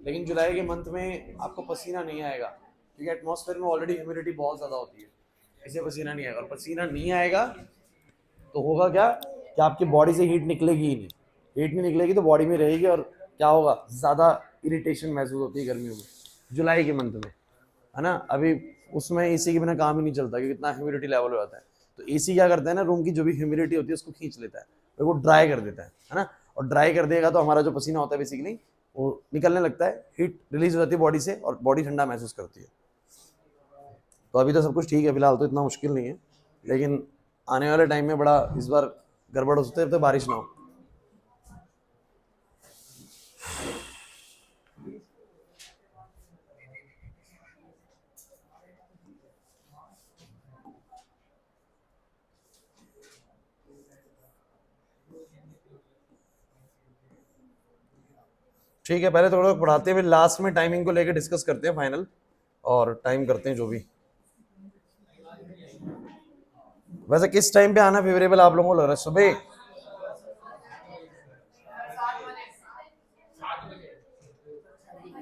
लेकिन जुलाई के मंथ में आपको पसीना नहीं आएगा क्योंकि एटमॉस्फेयर में ऑलरेडी ह्यूमिडिटी बहुत ज़्यादा होती है, इसलिए पसीना नहीं आएगा। और पसीना नहीं आएगा तो होगा क्या कि आपकी बॉडी से हीट निकलेगी ही नहीं। हीट नहीं निकलेगी तो बॉडी में रहेगी और क्या होगा, ज़्यादा इरिटेशन महसूस होती है गर्मियों में, जुलाई के मंथ में, है ना। अभी उसमें एसी के बिना काम ही नहीं चलता क्योंकि इतना ह्यूमिडिटी लेवल हो जाता है। तो एसी क्या करता है ना, रूम की जो भी ह्यूमिडिटी होती है उसको खींच लेता है और वो ड्राई कर देता है ना। और ड्राई कर देगा तो हमारा जो पसीना होता है बेसिकली वो निकलने लगता है, हीट रिलीज हो जाती है बॉडी से और बॉडी ठंडा महसूस करती है। तो अभी तो सब कुछ ठीक है, फिलहाल तो इतना मुश्किल नहीं है, लेकिन आने वाले टाइम में बड़ा इस बार गड़बड़ हो सकती है तो बारिश ना हो। ठीक है, पहले थोड़ा पढ़ाते हुए लास्ट में टाइमिंग को लेकर डिस्कस करते हैं फाइनल, और टाइम करते हैं जो भी। वैसे किस टाइम पे आना फेवरेबल आप लोगों को लग रहा है? सुबह?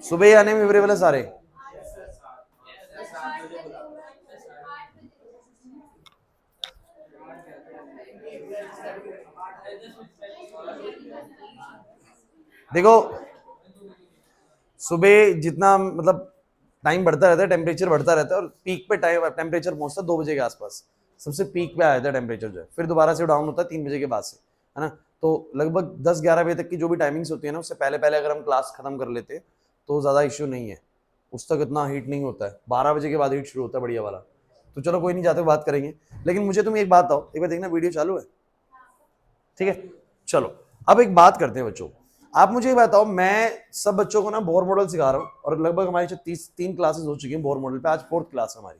सुबह ही आने में फेवरेबल है सारे? देखो सुबह जितना मतलब टाइम बढ़ता रहता है, टेम्परेचर बढ़ता रहता है और पीक पे टाइम टेम्परेचर पहुंचता है 2 बजे के आसपास, सबसे पीक पे आ जाता है टेम्परेचर जो है, फिर दोबारा से डाउन होता है 3 बजे के बाद से, है ना। तो लगभग 10-11 बजे तक की जो भी टाइमिंग्स होती है ना, उससे पहले पहले अगर हम क्लास खत्म कर लेते तो ज़्यादा इश्यू नहीं है, उस तक इतना हीट नहीं होता है। 12 बजे के बाद हीट शुरू होता है बढ़िया वाला। तो चलो कोई नहीं, जाते बात करेंगे। लेकिन मुझे तुम एक बात बताओ, एक बार देखना वीडियो चालू है, ठीक है। चलो अब एक बात करते हैं बच्चों, आप मुझे बताओ, मैं सब बच्चों को ना बोर मॉडल सिखा रहा हूँ और लगभग हमारी 3 क्लासेस हो चुकी हैं बोर मॉडल पे, आज 4th क्लास है हमारी,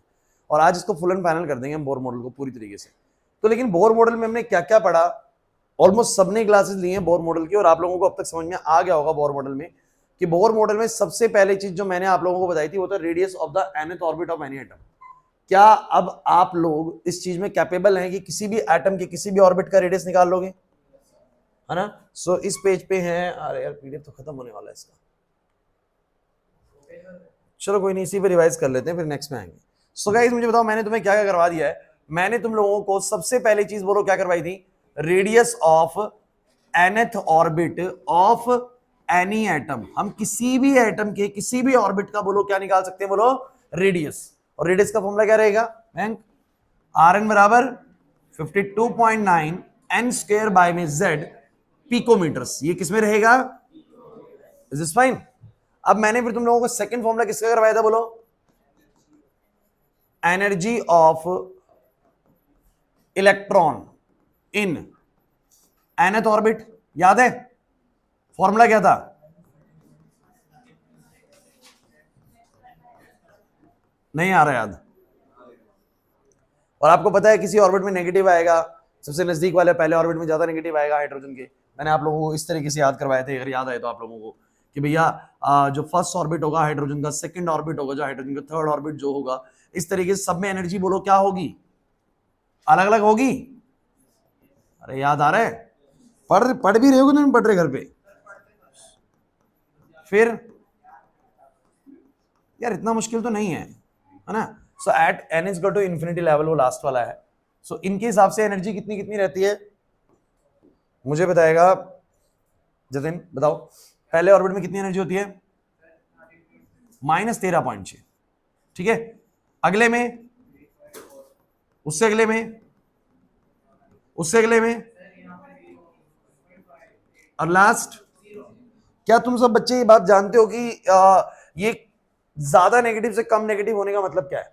और आज इसको फुल एंड फाइनल कर देंगे हम बोर मॉडल को पूरी तरीके से। तो लेकिन बोर मॉडल में हमने क्या क्या पढ़ा, ऑलमोस्ट सबने क्लासेस ली हैं बोर मॉडल की, और आप लोगों को अब तक समझ में आ गया होगा बोर मॉडल में कि बोर मॉडल में सबसे पहले चीज जो मैंने आप लोगों को बताई थी वो था radius of the nth orbit of any atom. क्या अब आप लोग इस चीज में कैपेबल हैं कि किसी भी एटम के किसी भी ऑर्बिट का रेडियस निकाल लोगे, है ना। सो इस पेज पे है, अरे यार पीडीएफ तो खत्म होने वाला है इसका, चलो कोई नहीं, इसी पे रिवाइज कर लेते हैं फिर नेक्स्ट में आएंगे। सो गाइस मुझे बताओ मैंने तुम्हें क्या क्या करवा दिया है। मैंने तुम लोगों को सबसे पहली चीज बोलो क्या करवाई थी, radius of nth orbit of any atom. हम किसी भी एटम के किसी भी ऑर्बिट का बोलो क्या निकाल सकते हैं, बोलो रेडियस। और रेडियस का फॉर्मूला क्या रहेगा, आर एन बराबर 52.9 एन स्क्वायर बाय में जेड पिकोमीटर्स। ये किसमें रहेगा, इज दिस फाइन। अब मैंने फिर तुम लोगों को सेकंड फॉर्मूला किसका करवाया था, बोलो energy of electron in nth orbit, याद है फॉर्मूला क्या था, नहीं आ रहा याद। और आपको पता है किसी ऑर्बिट में नेगेटिव आएगा, सबसे नजदीक वाले पहले ऑर्बिट में ज्यादा नेगेटिव आएगा हाइड्रोजन के। मैंने आप लोगों को इस तरीके से याद करवाए थे, अगर याद आए तो आप लोगों को, कि भैया जो फर्स्ट ऑर्बिट होगा हाइड्रोजन का, सेकंड ऑर्बिट होगा जो हाइड्रोजन का, थर्ड ऑर्बिट जो होगा, इस तरीके से सब में एनर्जी बोलो क्या होगी, अलग अलग होगी। अरे याद आ रहा है, पढ़ भी रहे हो, नहीं पढ़ रहे घर पे? फिर यार इतना मुश्किल तो नहीं है, है ना। So at n is go to infinity level, वो लास्ट वाला है। सो इनके हिसाब से एनर्जी कितनी कितनी रहती है मुझे बताएगा जतिन, बताओ पहले ऑर्बिट में कितनी एनर्जी होती है, -13.6, ठीक है। अगले में, उससे अगले में, उससे अगले में, और लास्ट। क्या तुम सब बच्चे ये बात जानते हो कि ये ज्यादा नेगेटिव से कम नेगेटिव होने का मतलब क्या है,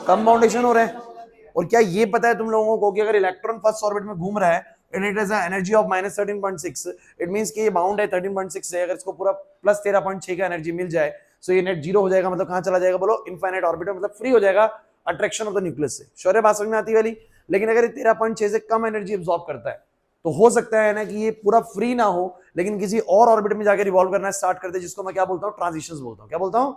कम बाउंडेशन हो रहा है। और क्या ये पता है तुम लोगों को कि अगर इलेक्ट्रॉन फर्स्ट ऑर्बिट में घूम रहा है and it has energy of -13.6, it means कि ये बाउंड है 13.6 से, अगर इसको पूरा +13.6 का एनर्जी मिल जाए तो ये नेट जीरो हो जाएगा, मतलब कहां चला जाएगा बोलो, इनफाइनाइट ऑर्बिट में, मतलब फ्री हो जाएगा अट्रैक्शन ऑफ द न्यूक्लियस से। श्योर बात समझ में आती वाली। लेकिन अगर ये 13.6 से कम एनर्जी एब्जॉर्ब करता है तो हो सकता है ना कि ये पूरा फ्री ना हो, लेकिन किसी और ऑर्बिट में जाकर रिवॉल्व करना स्टार्ट कर दे, जिसको मैं क्या बोलता हूं, ट्रांजिशंस बोलता हूं। क्या बोलता हूं,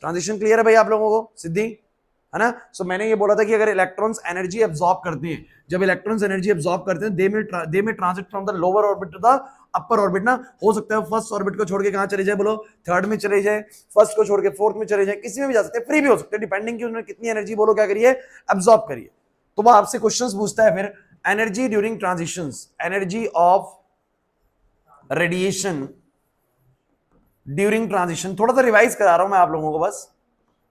ट्रांजिशन। क्लियर है भाई आप लोगों को, सिद्धि, है ना। सो मैंने ये बोला था कि अगर इलेक्ट्रॉन्स एनर्जी एब्जॉर्ब करते हैं, जब इलेक्ट्रॉन्स एनर्जी एब्जॉर्ब करते हैं, they may transit from the lower orbit to the upper orbit ना, हो सकता है फर्स्ट ऑर्बिट को छोड़ के कहां चले जाए बोलो, थर्ड में चले जाए, फर्स्ट को छोड़ के फोर्थ में चले जाए, किसी में भी जा सकते हैं, फ्री भी हो सकते हैं, डिपेंडिंग कि उन्होंने कितनी एनर्जी बोलो क्या करिए, एब्जॉर्ब करिए। तो वो आपसे क्वेश्चंस पूछता है फिर, energy during transitions, energy of radiation during transition. थोड़ा सा रिवाइज करा रहा हूं मैं आप लोगों को बस,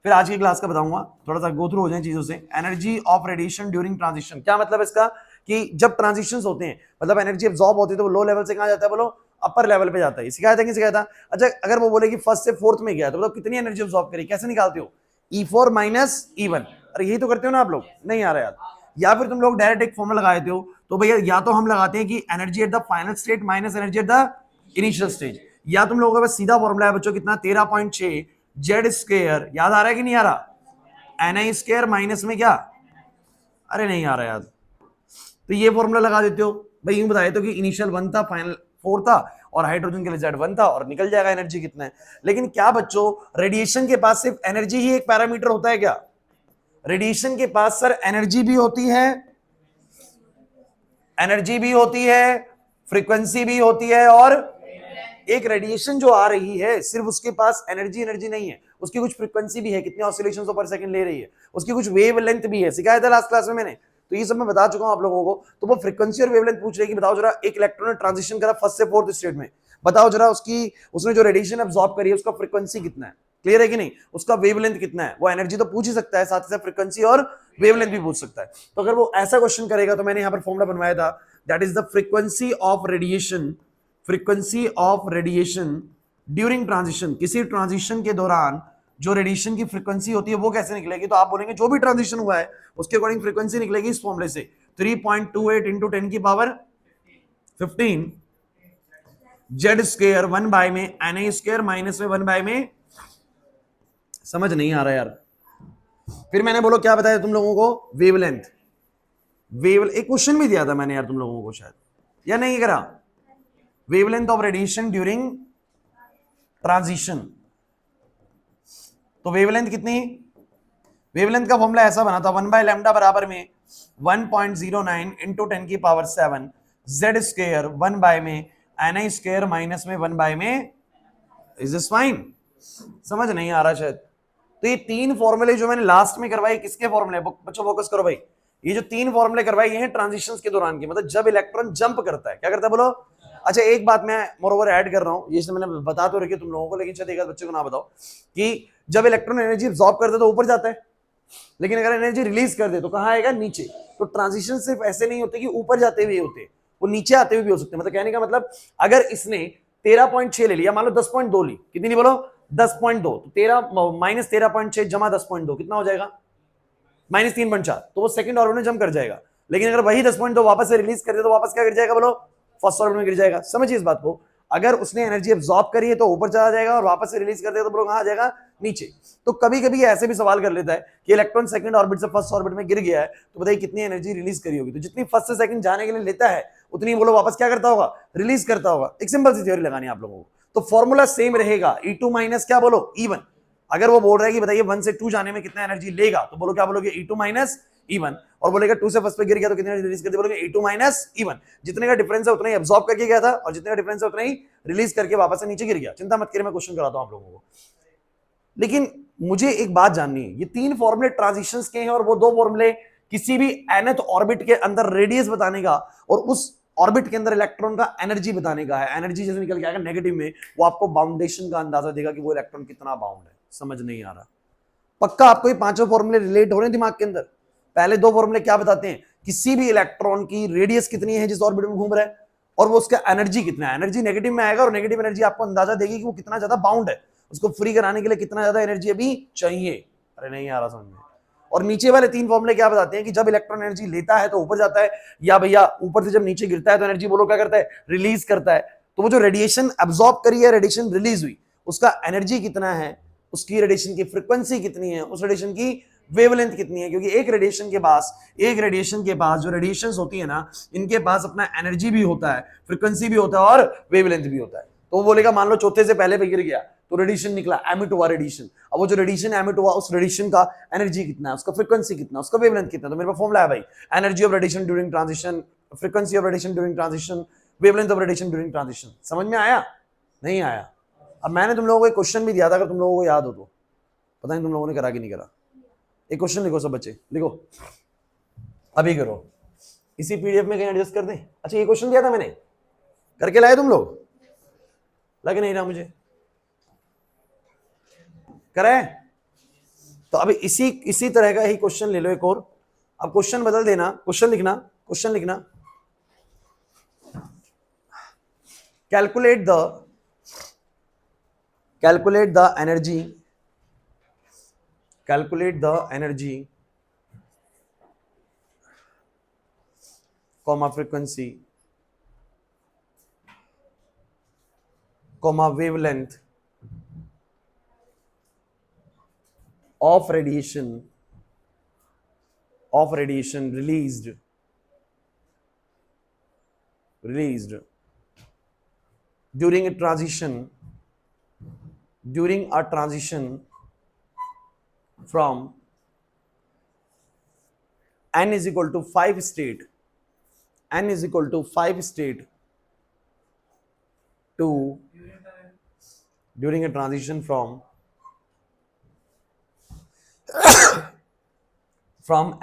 फिर आज की क्लास का बताऊंगा, थोड़ा सा गो थ्रू हो जाए चीजों से। Energy of radiation during transition, क्या मतलब इसका कि जब ट्रांजिशंस होते हैं, मतलब एनर्जी एब्जॉर्ब होती है, तो वो लो लेवल से कहां जाता है बोलो, अपर लेवल पे जाता है। सिखाया था कि सिखाया था? अच्छा, अगर वो बोले कि फर्स्ट से फोर्थ में गया तो मतलब कितनी एनर्जी एब्जॉर्ब करी, कैसे निकालते हो? E4 minus E1। अरे यही तो करते हो ना आप लोग, नहीं आ रहा यार? या फिर तुम लोग डायरेक्ट एक फॉर्मूला लगा देते हो, तो भैया या तो हम लगाते हैं कि energy at the final state minus energy at the initial stage, या तुम लोगों का बस सीधा फॉर्मूला है बच्चों, कितना 13.6 जेड स्क्वायर, याद आ रहा है कि नहीं आ रहा? एनआई स्क्वायर माइनस में क्या, अरे नहीं आ रहा याद, तो ये फॉर्मूला लगा देते हो भाई, यूं बताए तो कि इनिशियल 1 था, फाइनल 4 था, और हाइड्रोजन के लिए Z1 था, और निकल जाएगा एनर्जी कितना है। लेकिन क्या बच्चों, रेडिएशन के पास सिर्फ एनर्जी ही एक पैरामीटर होता है क्या? रेडिएशन के पास सर एनर्जी भी होती है, एनर्जी भी होती है, फ्रीक्वेंसी भी होती है, और एक रेडिएशन जो आ रही है सिर्फ उसके पास एनर्जी एनर्जी नहीं है, उसकी कुछ फ्रीक्वेंसी भी है, कितने ऑसिलेशंस पर सेकंड ले रही है, उसकी कुछ वेव लेंथ भी है, सिखाया था लास्ट क्लास में मैंने, तो ये सब मैं बता चुका हूं आप लोगों को। तो वो फ्रीक्वेंसी और वेवलेंथ पूछ रही है कि बताओ जरा, एक इलेक्ट्रॉन ने ट्रांजिशन करा फर्स्ट से फोर्थ स्टेट में, बताओ जरा उसने जो रेडिएशन एब्जॉर्ब करी है उसका फ्रीक्वेंसी कितना है, क्लियर है कि नहीं, उसका वेवलेंथ कितना है। वो एनर्जी तो पूछ ही सकता है, साथ ही साथ फ्रीक्वेंसी और वेवलेंथ भी पूछ सकता है। तो अगर वो ऐसा क्वेश्चन करेगा तो मैंने यहां पर फॉर्मूला बनवाया था, that is the frequency of radiation, frequency of radiation during transition, किसी ट्रांजिशन के दौरान जो रेडिएशन की फ्रीक्वेंसी होती है वो कैसे निकलेगी, तो आप बोलेंगे जो भी ट्रांजिशन हुआ है उसके अकॉर्डिंग फ्रीक्वेंसी निकलेगी इस फॉर्मूले से, 3.28 इंटू 10 की पावर 15 जेड स्क्वायर 1 बाय में एन स्क्वायर माइनस में 1 बाय में, समझ नहीं आ रहा यार। फिर मैंने बोलो क्या बताया तुम लोगों को, वेवलेंथ, एक क्वेश्चन भी दिया था मैंने यार तुम लोगों को शायद, या नहीं करा, wavelength of radiation during transition. तो वेवलेंथ कितनी, वेवलेंथ का फॉर्मूला ऐसा बना था, 1 बाय लैम्डा बराबर में 1.09 इंटू 10 की पावर 7 जेड स्क्वायर 1 बाय में एन स्क्वायर माइनस में 1 बाय में, इज दिस फाइन? समझ नहीं आ रहा शायद। तो ये तीन फॉर्मूले जो मैंने लास्ट में करवाए, किसके फॉर्मूले बच्चों, फोकस करो भाई, ये जो तीन फॉर्मूले करवाए ये हैं ट्रांजिशंस के दौरान की, मतलब जब इलेक्ट्रॉन जंप करता है, क्या करता है बोलो। अच्छा, एक बात मैं मोरओवर ऐड कर रहा हूं, ये मैंने बता तो रखी तुम लोगों को, लेकिन शायद एक बच्चे को ना बताओ, कि जब इलेक्ट्रॉन एनर्जी एब्जॉर्ब करता है तो ऊपर जाता है, लेकिन अगर एनर्जी रिलीज कर दे तो कहां आएगा, नीचे। तो ट्रांजिशन सिर्फ ऐसे नहीं होते कि ऊपर जाते हुए होते, वो नीचे आते हुए भी हो सकते हैं। मतलब कहने का मतलब, अगर इसने 13.6 ले लिया, मान लो 10.2 ली, कितनी बोलो 10.2, तो 13 माइनस 13.6 जमा 10.2 कितना हो जाएगा, माइनस 3.4, तो वो सेकंड ऑर्बिट में जंप कर जाएगा। लेकिन अगर वही 10.2 वापस से रिलीज कर दे तो वापस क्या गिर जाएगा बोलो, फर्स्ट ऑर्बिट में गिर जाएगा। समझिए इस बात को, अगर उसने एनर्जी एब्जॉर्ब करी है तो ऊपर चला जाएगा, और वापस से रिलीज कर दिया तो कहां आ जाएगा, नीचे। तो कभी कभी ऐसे भी सवाल कर लेता है कि इलेक्ट्रॉन सेकंड ऑर्बिट से फर्स्ट ऑर्बिट में गिर गया है, तो बताइए कितनी एनर्जी रिलीज करी होगी। तो जितनी फर्स्ट से सेकंड जाने के लिए लेता है उतनी बोलो वापस क्या करता होगा, रिलीज करता होगा। एक सिंपल सी थ्योरी लगानी है आप लोगों को, तो फॉर्मूला सेम रहेगा, E2 माइनस क्या बोलो, E1। अगर वो बोल रहा है कि बताइए 1 से 2 जाने में कितना एनर्जी लेगा, तो बोलो क्या बोलोगे, E2 माइनस E1। और बोलेगा 2 से फर्स्ट पे गिर गया तो कितनी एनर्जी रिलीज कर दी, बोलोगे E2 माइनस E1। जितने का डिफरेंस है उतना ही एब्जॉर्ब करके गया था, और जितने का डिफरेंस है उतना ही रिलीज करके वापस से नीचे गिर गया। चिंता मत करिए, मैं क्वेश्चन कराता हूं आप लोगों को। लेकिन मुझे एक बात जाननी है, ये तीन फॉर्मूले ट्रांजिशंस के हैं, और वो दो फॉर्मूले किसी भी nth ऑर्बिट के अंदर रेडियस बताने का और उस ऑर्बिट के अंदर इलेक्ट्रॉन का एनर्जी बताने का है। एनर्जी जैसे निकल के आएगा नेगेटिव में, वो आपको बाउंडेशन का अंदाजा देगा कि वो इलेक्ट्रॉन कितना बाउंड है। समझ नहीं आ रहा? पक्का आपको ये पांचों फॉर्मूले रिलेट हो रहे हैं दिमाग के अंदर? पहले दो फॉर्मूले क्या बताते हैं, किसी भी इलेक्ट्रॉन की रेडियस कितनी है जिस ऑर्बिट में घूम रहा है, और वो उसका एनर्जी कितना है। एनर्जी नेगेटिव में आएगा, और नेगेटिव एनर्जी आपको अंदाजा देगी कि वो कितना ज्यादा बाउंड है, उसको फ्री कराने के लिए कितना ज्यादा एनर्जी अभी चाहिए। अरे नहीं आ रहा समझ में? और नीचे वाले तीन फॉर्मूले क्या बताते हैं कि जब इलेक्ट्रॉन एनर्जी लेता है तो ऊपर जाता है, या भैया ऊपर से जब नीचे गिरता है तो एनर्जी बोलो क्या करता है, रिलीज करता है। तो वो जो रेडिएशन एब्जॉर्ब करी है, रेडिएशन रिलीज हुई, उसका एनर्जी कितना है, उसकी रेडिएशन की फ्रीक्वेंसी कितनी है, उस रेडिएशन की वेवलेंथ कितनी है। क्योंकि एक रेडिएशन के पास जो रेडिएशंस होती है ना, इनके पास अपना एनर्जी भी होता है, फ्रीक्वेंसी भी होता है, और वेवलेंथ भी होता है। तो वो बोलेगा मान लो चौथे से पहले पे गिर गया तो रेडिएशन निकला, एमिट हुआ रेडिएशन। अब वो जो रेडिएशन एमिट हुआ, उस रेडिएशन का एनर्जी कितना है, उसका फ्रीक्वेंसी कितना है, उसका वेवलेंथ कितना है। तो मेरे पास फॉर्मूला है भाई, energy of radiation during transition, frequency of radiation during transition, wavelength of radiation during transition. समझ में आया? नहीं आया? अब मैंने तुम लोगों को एक क्वेश्चन भी दिया था, अगर तुम लोगों को याद हो तो, पता नहीं तुम लोगों ने करा कि नहीं करा। एक क्वेश्चन लिखो सब बच्चे, लिखो अभी करो, इसी पीडीएफ में कहीं एडजस्ट कर दें। अच्छा ये क्वेश्चन दिया था मैंने, करके लाए तुम लोग? लग नहीं रहा मुझे कराए। तो अभी इसी तरह का ही क्वेश्चन ले लो एक और। अब क्वेश्चन बदल देना, क्वेश्चन लिखना calculate the energy comma frequency comma wavelength of radiation released during a transition from n is equal to 5 state to during a transition from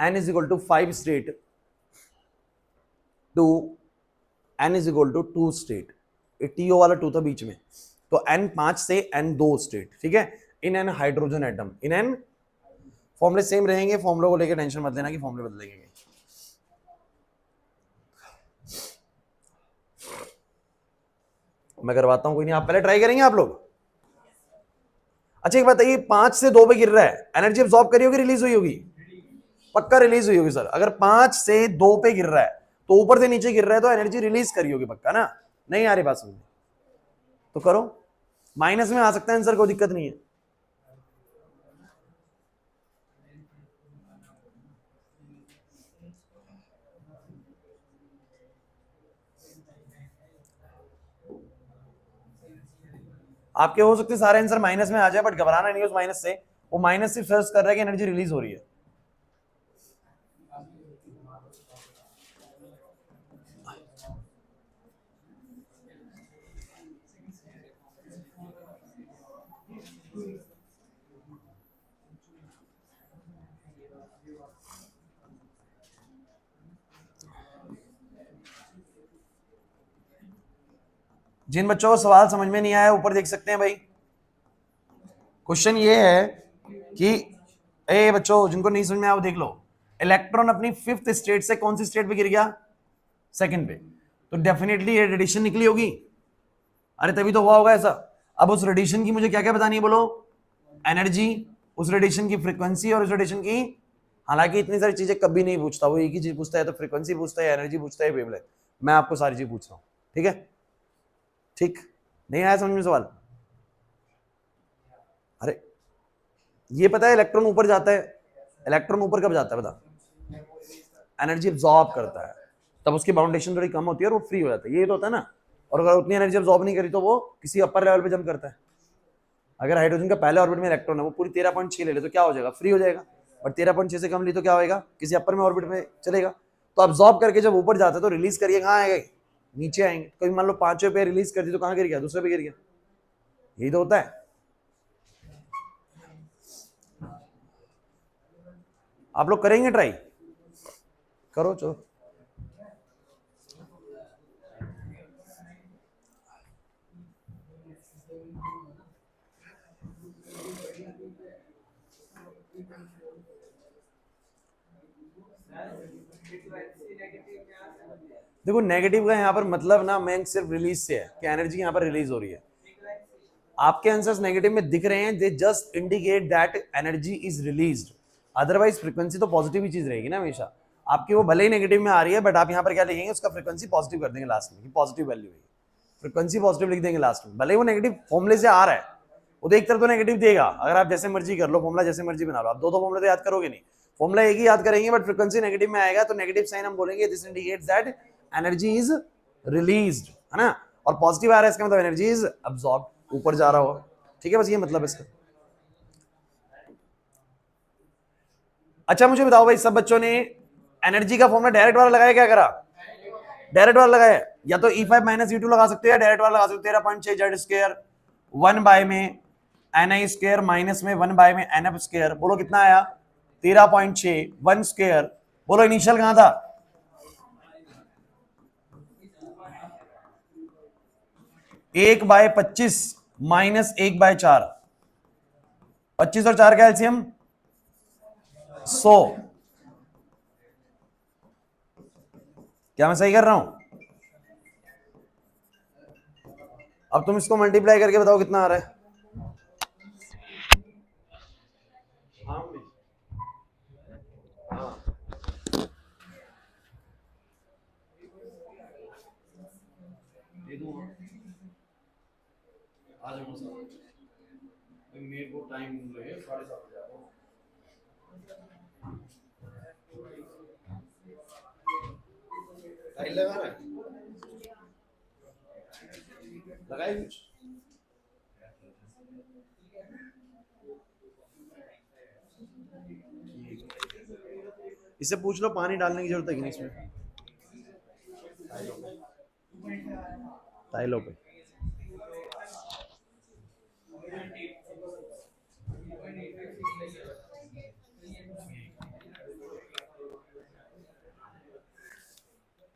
n is equal to 5 state to n is equal to 2 state। TO वाला 2 था बीच में, तो n 5 से n 2 state, ठीक है। In an hydrogen atom, in an फॉर्मूले same रहेंगे, फॉर्मूले को लेकर टेंशन मत लेना कि फॉर्मूले बदलेंगे। मैं करवाता हूं, कोई नहीं, आप पहले ट्राई करेंगे आप लोग। अच्छा एक बताइए, 5 से 2 पे गिर रहा है, एनर्जी अब्सॉर्ब करी होगी, रिलीज हुई होगी? पक्का रिलीज हुई होगी सर। अगर 5 से 2 पे गिर रहा है तो ऊपर से नीचे गिर रहा है तो एनर्जी रिलीज करी होगी पक्का ना? नहीं आ रही बात समझ? तो करो, माइनस में आ सकता है आंसर, कोई दिक्कत नहीं है। आपके हो सकते सारे आंसर माइनस में आ जाए, बट घबराना नहीं उस माइनस से। वो माइनस सिर्फ सर्च कर रहा है कि एनर्जी रिलीज हो रही है। जिन बच्चों को सवाल समझ में नहीं आया ऊपर देख सकते हैं भाई। क्वेश्चन ये है कि ए बच्चों जिनको नहीं समझ में आया वो देख लो, इलेक्ट्रॉन अपनी 5th स्टेट से कौन सी स्टेट पे गिर गया? 2nd पे। तो डेफिनेटली ये रेडिएशन निकली होगी, अरे तभी तो हुआ होगा ऐसा। अब उस रेडिएशन की मुझे क्या क्या बतानी है बोलो? एनर्जी, उस रेडिएशन की फ्रीक्वेंसी, और उस रेडिएशन की, हालांकि इतनी सारी चीजें कभी नहीं पूछता वो, एक ही चीज पूछता है, तो फ्रीक्वेंसी पूछता है, एनर्जी पूछता है, वेवलेंथ। मैं आपको सारी चीज पूछ रहा हूं, ठीक है? ठीक, नहीं आया समझ में सवाल? अरे ये पता है इलेक्ट्रॉन ऊपर जाता है, इलेक्ट्रॉन ऊपर कब जाता है बता? एनर्जी अब्सॉर्ब करता है, तब उसकी बाउंडेशन थोड़ी कम होती है और वो फ्री हो जाता है, ये तो होता है ना। और अगर उतनी एनर्जी अब्सॉर्ब नहीं करी तो वो किसी अपर लेवल पे जंप करता है। अगर हाइड्रोजन का पहले ऑर्बिट में इलेक्ट्रॉन है, वो पूरी 13.6 ले ले तो क्या हो जाएगा? फ्री हो जाएगा। और 13.6 से कम ली तो क्या होगा? किसी अपर में ऑर्बिट में चलेगा। तो अब्सॉर्ब करके जब ऊपर जाता है तो रिलीज करिए कहाँ आएगा? नीचे आएंगे। कभी मान लो 5वें पे रिलीज कर दी तो कहाँ गिर गया? दूसरे पे गिर गया। यही तो होता है। आप लोग करेंगे ट्राई? करो चलो। देखो नेगेटिव का यहाँ पर मतलब ना मेन सिर्फ रिलीज से है कि एनर्जी यहाँ पर रिलीज हो रही है। आपके आंसर्स नेगेटिव में दिख रहे हैं, they just indicate that energy is released. Otherwise frequency तो पॉजिटिव ही चीज रहेगी ना हमेशा। आपकी वो भले ही नेगेटिव में आ रही है, बट आप यहाँ पर क्या लिखेंगे? उसका फ्रीक्वेंसी पॉजिटिव कर देंगे लास्ट में, पॉजिटिव वैल्यू है, फ्रीक्वेंसी पॉजिटिव लिख देंगे लास्ट में। भले ही वो नेगेटिव फॉर्मुले से आ रहा है, वो तो एक तरफ तो नेगेटिव देगा। अगर आप जैसे मर्जी कर लो, फॉर्मुला जैसे मर्जी बना लो, आप दो फॉर्मुले तो याद करोगे नहीं, फॉर्मुला एक ही याद करेंगे, बट फ्रीक्वेंसी नेगेटिव में आएगा तो नेगेटिव साइन हम बोलेंगे this indicates that energy is released, है ना। और पॉजिटिव आ रहा है इसका मतलब एनर्जी इज अब्सॉर्ब, ऊपर जा रहा हो, ठीक है। बस ये मतलब इसका। अच्छा मुझे बताओ भाई, सब बच्चों ने एनर्जी का फॉर्मुला डायरेक्ट वाला लगाया क्या करा? डायरेक्ट वाला लगाया। या तो E5 माइनस E2 लगा सकते हो या डायरेक्ट वाला लगा सकते हो 13.6 जेड स्क्वायर 1 बाय में NI स्क्वायर माइनस में 1 बाय में NF स्क्वायर। बोलो कितना आया 13.6 1 स्क्वायर। बोलो इनिशियल कहां था 1/25 माइनस 1/4 25 और 4 का एलसीएम 100। क्या मैं सही कर रहा हूं? अब तुम इसको मल्टीप्लाई करके बताओ कितना आ रहा है। मेरे को टाइम लगे 7:30 लगा रहा है लगाई कुछ इससे पूछ लो पानी डालने की जरूरत है कि नहीं इसमें टाइलों पे।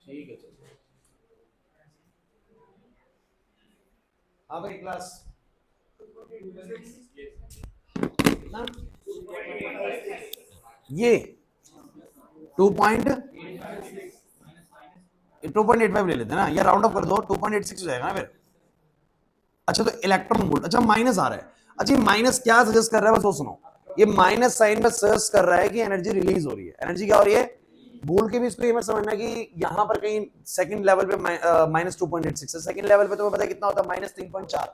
ठीक है चलो हाँ भाई क्लास कितना ये 2.85 ले लेते हैं ना या राउंड ऑफ कर दो 2.86 हो जाएगा ना फिर। अच्छा तो इलेक्ट्रॉन वोल्ट अच्छा माइनस आ रहा है। अच्छा माइनस क्या सजेस्ट कर रहा है बस वो सुनो। ये माइनस साइन में सजेस्ट कर रहा है कि एनर्जी रिलीज हो रही है। एनर्जी क्या हो रही है भूल के भी इसको ये मत समझना कि यहां पर कहीं सेकंड लेवल पे माइनस 2.86 है। सेकंड लेवल पे तुम्हें पता है कितना होता है माइनस 3.4।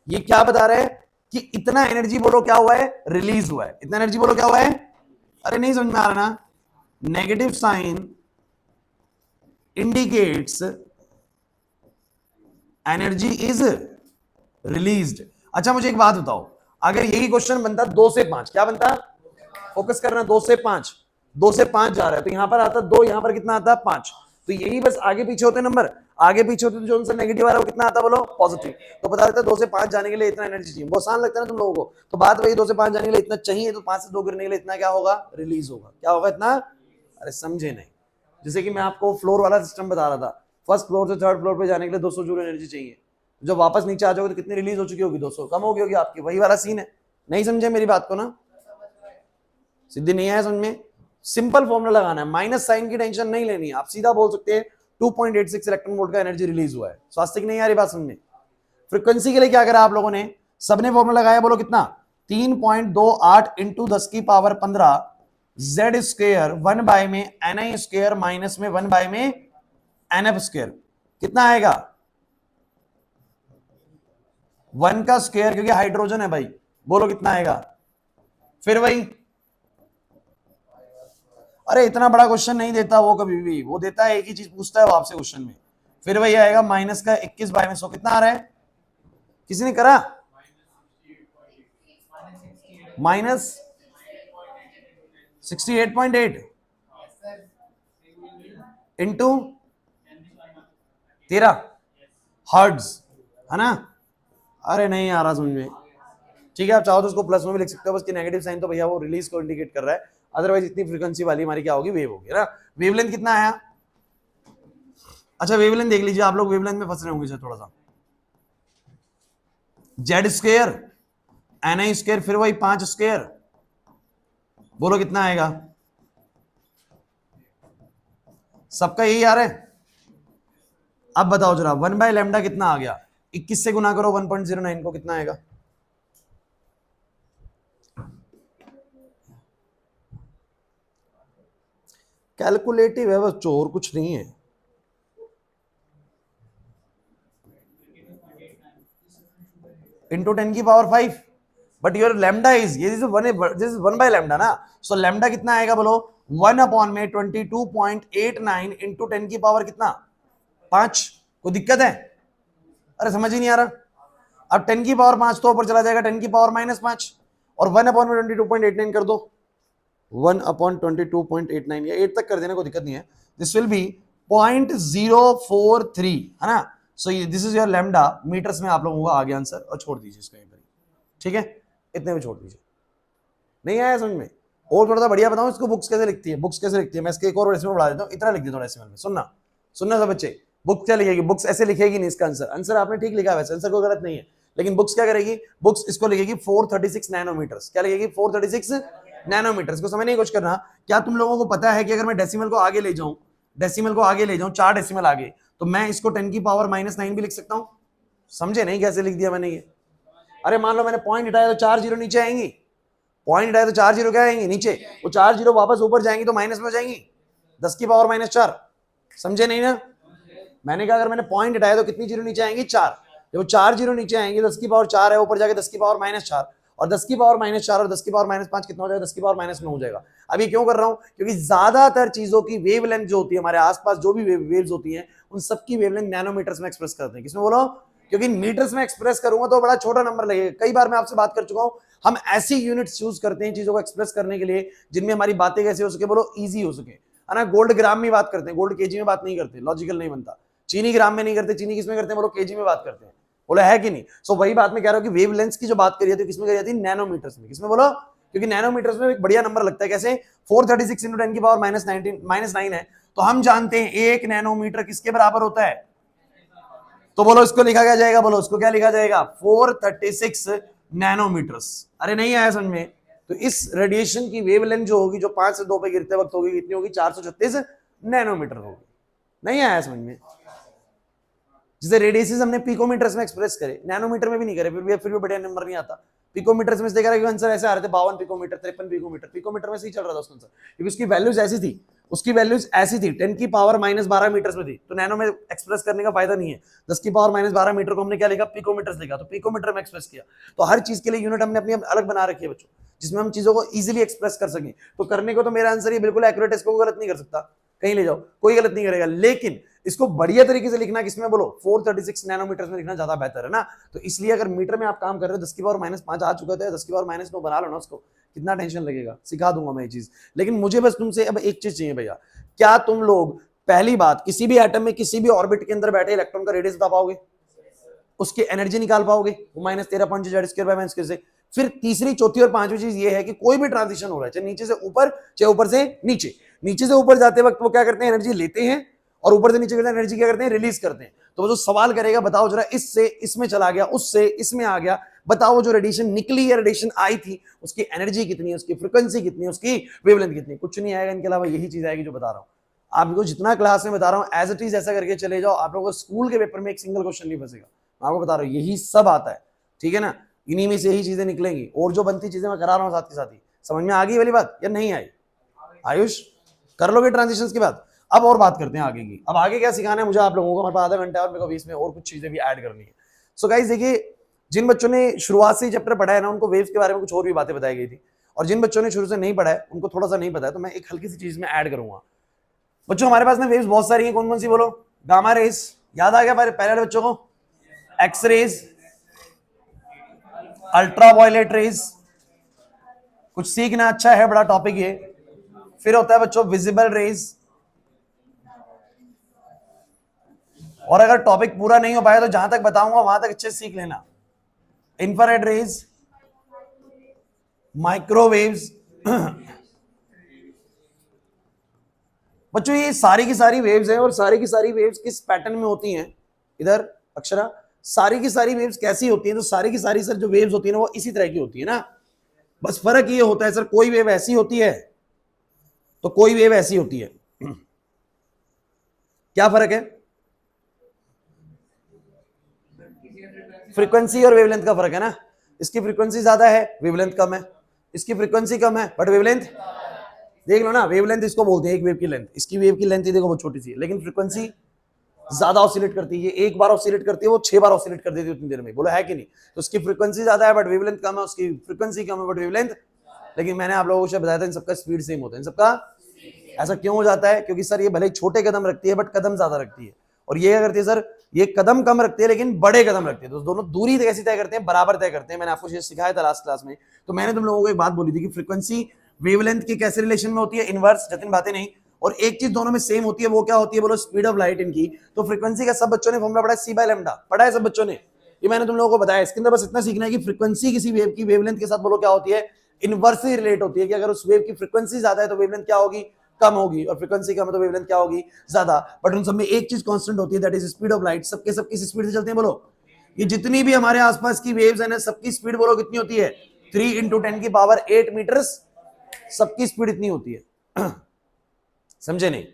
ये क्या बता रहा है कि इतना एनर्जी बोलो क्या हुआ है रिलीज हुआ है। इतना एनर्जी बोलो क्या हुआ है। अरे नहीं समझ में आ रहा ना negative sign indicates energy is released. अच्छा मुझे एक बात बताओ अगर यही क्वेश्चन बनता 2 से 5 क्या बनता फोकस करना 2 से 5 2 से 5 जा रहा है तो यहां पर आता 2 यहां पर कितना आता 5 तो यही बस आगे पीछे होते नंबर आगे पीछे होते तो जो उनसे नेगेटिव आ रहा है वो कितना आता बोलो पॉजिटिव। तो बता देता 2 से 5 जाने के लिए इतना एनर्जी चाहिए। वो आसान लगता है ना तुम लोगों को तो बात वही 2 से 5 जाने के लिए इतना चाहिए तो 5 से 2 गिरने के लिए इतना क्या होगा रिलीज होगा। क्या होगा इतना अरे समझे नहीं। जैसे कि मैं आपको फ्लोर वाला सिस्टम बता रहा था फर्स्ट फ्लोर से थर्ड फ्लोर पे जाने के लिए 200 जूल एनर्जी चाहिए। जब वापस नीचे आ जाओगे तो कितनी रिलीज हो चुकी होगी 200 कम हो गई होगी आपकी। वही वाला सीन है। नहीं समझे मेरी बात को ना सिद्धि नहीं आया समझ में। सिंपल फॉर्मूला लगाना है माइनस साइन की टेंशन नहीं लेनी है। आप सीधा बोल सकते हैं 2.86 इलेक्ट्रॉन वोल्ट का एनर्जी रिलीज हुआ है। स्वास्थ्य की नहीं आ रही बात समझ में। फ्रीक्वेंसी के लिए क्या करा आप लोगों ने सबने फॉर्मूला लगाया बोलो कितना 3.28 इंटू 10 की पावर 15 जेड स्क्वायर 1 बाय में एनआई स्क्वायर माइनस में 1 बाय में एनएफ स्क्वायर कितना आएगा 1 का स्क्वायर क्योंकि हाइड्रोजन है भाई। बोलो कितना आएगा फिर वही अरे इतना बड़ा क्वेश्चन नहीं देता वो कभी भी। वो देता है एक ही चीज पूछता है वो आपसे क्वेश्चन में। फिर वही आएगा माइनस का 21 बाय में 100 कितना आ रहा है किसी ने करा माइनस 68.8 इंटू 13 हर्ट्ज है ना। अरे नहीं आ रहा समझ में। ठीक है आप चाहो तो उसको प्लस में भी लिख सकते हो बस कि नेगेटिव साइन तो भैया वो रिलीज को इंडिकेट कर रहा है। अदरवाइज इतनी फ्रीक्वेंसी वाली हमारी क्या होगी वेव होगी ना। वेवलेंथ कितना आया अच्छा वेवलेंथ देख लीजिए आप लोग वेवलेंथ में फंस रहे होंगे थोड़ा सा। जेड स्क्वायर एनआई स्क्वायर फिर वही 5 स्क्वायर बोलो कितना आएगा सबका यही आ रहा है। अब बताओ जरा 1 बाय लैम्डा कितना आ गया 21 से गुना करो 1.09 को कितना आएगा कैलकुलेटिव है बस चोर कुछ नहीं है। इंटू 10 की power 5 but your lambda is ये दिस इज 1 बाय लैम्डा ना। सो लैम्डा कितना आएगा बोलो 1 अपॉन में 22.89 इंटू 10 की पावर कितना 5। कोई दिक्कत है अरे समझ ही नहीं आ रहा। अब 10 की पावर 5 तो ऊपर चला जाएगा 10 की पावर -5 और 1 अपॉन में 22.89 कर दो 1 अपॉन 22.89 या 8 तक कर देना कोई दिक्कत नहीं है। दिस विल बी 0.043 है ना। So this is your lambda, metres में आप लोगों को आ गया आंसर, और छोड़ दीजिए इसको यहीं पर, ठीक है, इतने में छोड़ दीजिए। नहीं आया समझ में? और थोड़ा सा बढ़िया बताऊं इसको, बुक्स कैसे लिखती है, बुक्स कैसे लिखती है, मैं इसके एक और डेसिमल बढ़ा देता हूं, इतना लिख देता हूं डेसिमल में। सुनना सुनना सब बच्चे, बुक्स क्या लिखेगी, बुक्स ऐसे लिखेगी नहीं इसका आंसर, आंसर आपने ठीक लिखा है वैसे, आंसर कोई गलत नहीं है, लेकिन बुक्स क्या करेगी, बुक्स इसको लिखेगी 436 नैनोमीटर्स। क्या लिखेगी? 436 नैनोमीटर्स। को समझने की कोशिश करना, क्या तुम लोगों को पता है कि अगर मैं डेसिमल को आगे ले जाऊं, डेसिमल को आगे ले जाऊं 4 डेसिमल आगे, तो मैं इसको 10 की पावर -9 भी लिख सकता हूं? समझे नहीं कैसे लिख दिया मैंने ये? अरे मान लो मैंने पॉइंट हटाया तो 4 जीरो नीचे आएंगी, पॉइंट हटाया तो 4 जीरो क्या आएंगी नीचे, वो 4 जीरो वापस ऊपर जाएंगी तो माइनस में हो जाएंगी, 10 की पावर -4। समझे नहीं ना? मैंने कहा अगर मैंने पॉइंट हटाया तो कितनी जीरो नीचे आएंगी? 4। जब 4 जीरो नीचे आएंगे, 10 की पावर 4 है, ऊपर जाके 10 की पावर -4, और 10 की पावर -4 और 10 की पावर -5 कितना हो जाएगा? 10 की पावर -9 हो जाएगा। अभी क्यों कर रहा हूं? क्योंकि ज्यादातर चीजों की वेवलेंथ जो होती है, हमारे आसपास जो भी वेव्स होती हैं, उन सबकी वेवलेंथ नैनोमीटर्स में एक्सप्रेस करते हैं। किसमें बोलो? क्योंकि मीटर्स में एक्सप्रेस करूंगा तो बड़ा छोटा नंबर लगेगा। कई बार मैं आपसे बात कर चुका हूं, हम ऐसी यूनिट्स चूज करते हैं चीजों को एक्सप्रेस करने के लिए जिनमें हमारी बातें कैसे हो सके, बोलो इजी हो सके, है ना। गोल्ड ग्राम में बात करते हैं, गोल्ड केजी में बात नहीं करते, लॉजिकल नहीं बनता। चीनी ग्राम में नहीं करते, चीनी किसमें करते हैं, बोलो केजी में बात करते हैं, बोलो है कि नहीं। सो वही बात मैं कह रहा हूं कि वेवलेंथ की जो बात करी जाती है किसमें करी जाती है? नैनोमीटर्स में। किसमें बोलो? क्योंकि नैनोमीटर्स में एक बढ़िया नंबर लगता है। कैसे? 436 × 10 की पावर -9 है, तो हम जानते हैं 1 नैनोमीटर किसके बराबर होता है, तो बोलो इसको लिखा क्या जाएगा, बोलो इसको क्या लिखा जाएगा? 436 नैनोमीटर्स। अरे नहीं आया समझ में? तो इस रेडिएशन की वेवलेंथ जो होगी, जो 5 से 2 पे गिरते वक्त होगी, कितनी होगी? 436 नैनोमीटर होगी। नहीं आया समझ में? जिसे रेडियसेस हमने पिकोमीटर्स में एक्सप्रेस करे, नैनोमीटर में भी नहीं करे, फिर भी बढ़िया नंबर नहीं आता। पिकोमीटर्स में देखा आंसर ऐसे आ रहे थे, 52 पिकोमीटर, 53 पिकोमीटर, पिकोमीटर में सही चल रहा था उसका आंसर, क्योंकि उसकी वैल्यूज ऐसी थी, उसकी वैल्यूज ऐसी थी, 10 की पावर -12 मीटर्स में थी, तो नैनो में एक्सप्रेस करने का फायदा नहीं है। 10 की पावर -12 मीटर को हमने क्या लिखा? पिकोमीटर्स लिखा, तो पिकोमीटर में एक्सप्रेस किया। तो हर चीज के लिए यूनिट हमने अपनी अलग बना रखी है बच्चों, जिसमें हम चीजों को इजीली एक्सप्रेस कर सकें। तो करने को तो मेरा आंसर ये बिल्कुल एक्यूरेट है, इसको गलत नहीं कर सकता, कहीं ले जाओ कोई गलत नहीं करेगा, लेकिन इसको बढ़िया तरीके से लिखना किसमें, बोलो 436 नैनोमीटर में लिखना ज्यादा बेहतर है ना। तो इसलिए अगर मीटर में आप काम कर रहे हो, 10 की पावर -5 आ चुका था, 10 की पावर -9 बना लो ना उसको, कितना टेंशन लगेगा, सिखा दूंगा मैं ये चीज। लेकिन मुझे बस तुमसे अब एक चीज चाहिए भैया, क्या तुम लोग पहली बात किसी भी एटम में किसी भी ऑर्बिट के अंदर बैठे इलेक्ट्रॉन का रेडियस बता पाओगे, उसकी एनर्जी निकाल पाओगे, वो -13.2 से। फिर तीसरी, चौथी और पांचवी चीज ये है कि कोई भी ट्रांजिशन हो रहा है, चाहे नीचे से ऊपर, चाहे ऊपर से नीचे, नीचे से ऊपर जाते वक्त वो क्या करते हैं? एनर्जी लेते हैं, और ऊपर से नीचे करते हैं एनर्जी क्या करते हैं? रिलीज करते हैं। तो वो जो सवाल करेगा, बताओ जरा, इससे इसमें चला गया, उससे इसमें आ गया, बताओ जो रेडिएशन निकली या रेडिएशन आई थी, उसकी एनर्जी कितनी है, उसकी फ्रीक्वेंसी कितनी है, उसकी वेवलेंथ कितनी है? कुछ नहीं आएगा इनके अलावा, यही चीज आएगी जो बता रहा हूं आपको, जितना क्लास में बता रहा हूं एज इट इज ऐसा करके चले जाओ, आप लोगों को स्कूल के पेपर में एक सिंगल क्वेश्चन नहीं फंसेगा, मैं आपको बता रहा हूं, यही सब आता है, ठीक है ना। इन्हीं में से यही चीजें निकलेंगी, और जो बनती चीजें मैं करा रहा हूं साथ के साथ ही। समझ में आ गई वाली बात या नहीं आई? आयुष कर लोगे ट्रांजिशंस के बाद? अब और बात करते हैं आगे की। अब आगे क्या सिखाना है मुझे आप लोगों को, हमारे पास आधा घंटा और मेरे को बीच में और कुछ चीजें भी ऐड करनी है। सो गाइस देखिए, जिन बच्चों ने शुरुआत से ही चैप्टर पढ़ा है ना, उनको वेव्स के बारे में कुछ और भी बातें बताई गई थी, और जिन बच्चों ने शुरू से नहीं पढ़ा है उनको थोड़ा सा नहीं पता है, तो मैं एक हल्की सी चीज में ऐड करूंगा। बच्चों हमारे पास ना वेव्स बहुत सारी हैं, कौन कौन सी बोलो? गामा रेस, याद आ गया पहले वाले बच्चों को? X rays, ultra violet rays, कुछ सीखना, अच्छा है, बड़ा टॉपिक ये। फिर होता है बच्चों विजिबल रेज, और अगर टॉपिक पूरा नहीं हो पाया तो जहां तक बताऊंगा वहां तक अच्छे से सीख लेना। Infrared rays, microwaves. बच्चों ये सारी की सारी वेव्स हैं, और सारी की सारी वेव्स किस पैटर्न में होती हैं? इधर अक्षरा, सारी की सारी वेव्स कैसी होती हैं? तो सारी की सारी सर जो वेव्स होती है ना, वो इसी तरह की होती है ना। बस फर्क ये होता है सर, कोई वेव ऐसी होती है तो कोई वेव ऐसी होती है। क्या फर्क है? फ्रीक्वेंसी और वेवलेंथ का फर्क है ना। इसकी फ्रीक्वेंसी ज्यादा है, वेवलेंथ कम है। इसकी फ्रीक्वेंसी कम है बट वेवलेंथ, देख लो ना, वेवलेंथ इसको बोलते हैं एक वेव की लेंथ। इसकी वेव की लेंथ देखो बहुत छोटी सी है, लेकिन फ्रीक्वेंसी ज्यादा ऑसिलेट करती है। एक बार ऑसिलेट करती है वो 6 बार ऑसिलेट कर देती है उतनी देर में, बोलो है कि नहीं? तो उसकी फ्रीक्वेंसी ज्यादा है बट वेवलेंथ कम है, उसकी फ्रीक्वेंसी कम है बट वेवलेंथ। लेकिन मैंने आप लोगों को बताया था इन सबका स्पीड सेम होता है, इन सबका। ऐसा क्यों हो जाता है? क्योंकि सर ये भले छोटे कदम रखती है बट कदम ज्यादा रखती है, और ये क्या करती है सर, ये कदम कम रखती है लेकिन बड़े कदम रखती है। तो दोनों दूरी कैसी तय करते हैं? बराबर तय करते हैं। मैंने आपको ये सिखाया था लास्ट क्लास में। तो मैंने तुम लोगों को एक बात बोली थी कि फ्रीक्वेंसी वेवलेंथ की कैसे रिलेशन में होती है? इनवर्स, जतिन बातें नहीं। और एक चीज दोनों में सेम होती है, वो क्या होती है बोलो? स्पीड ऑफ लाइट इनकी। तो फ्रीक्वेंसी का सब बच्चों ने फॉर्मूला पढ़ा है, सी बाय लैम्डा, पढ़ा है सब बच्चों ने? ये मैंने तुम लोगों को बताया। इसके अंदर बस इतना सीखना है कि फ्रीक्वेंसी किसी वेव की वेवलेंथ के साथ बोलो क्या होती है? इनवर्सली रिलेट होती है, कि अगर उस वेव की फ्रीक्वेंसी ज्यादा है तो वेवलेंथ क्या होगी? कम होगी, और फ्रीक्वेंसी कम है तो वेवलेंथ क्या होगी? ज्यादा। बट उन सब में एक चीज कांस्टेंट होती है, that is speed of light. सबके सब किस स्पीड से चलते हैं बोलो? ये जितनी भी हमारे आसपास की वेव्स है ना, सबकी स्पीड बोलो कितनी होती है? 3 × 10⁸ मीटर्स, सबकी स्पीड इतनी होती है। समझे नहीं?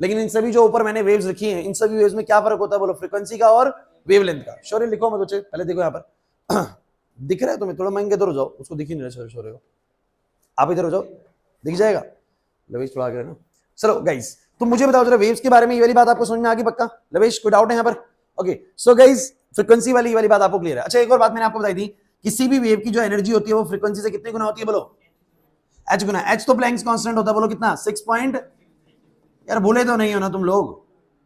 लेकिन इन सभी जो ऊपर मैंने वेव्स लिखी हैं, इन सभी वेव्स में क्या फर्क होता है बोलो? फ्रीक्वेंसी का और वेवलेंथ का। शौर्य लिखो मत बच्चे, पहले देखो यहाँ पर। दिख रहा है तुम्हें? थोड़ा महंगे इधर हो जाओ, उसको दिख ही नहीं रहा शौर्य को। आप इधर हो जाओ, दिख जाएगा। लवेश थोड़ा आगे ना। चलो गाइस, तो मुझे बताओ जरा वेव्स के बारे में, ये वाली बात आपको समझ में आ गई पक्का? लवेश कोई डाउट है यहाँ पर? ओके, सो गाइस फ्रीक्वेंसी वाली बात आपको क्लियर है। अच्छा, एक और बात मैंने आपको बताई थी, किसी भी वेव की जो एनर्जी होती है वो फ्रीक्वेंसी से कितने गुना होती है बोलो? h गुना। h तो प्लैंक्स कांस्टेंट होता है, बोलो कितना? 6 पॉइंट। यार भूले तो नहीं हो ना तुम लोग?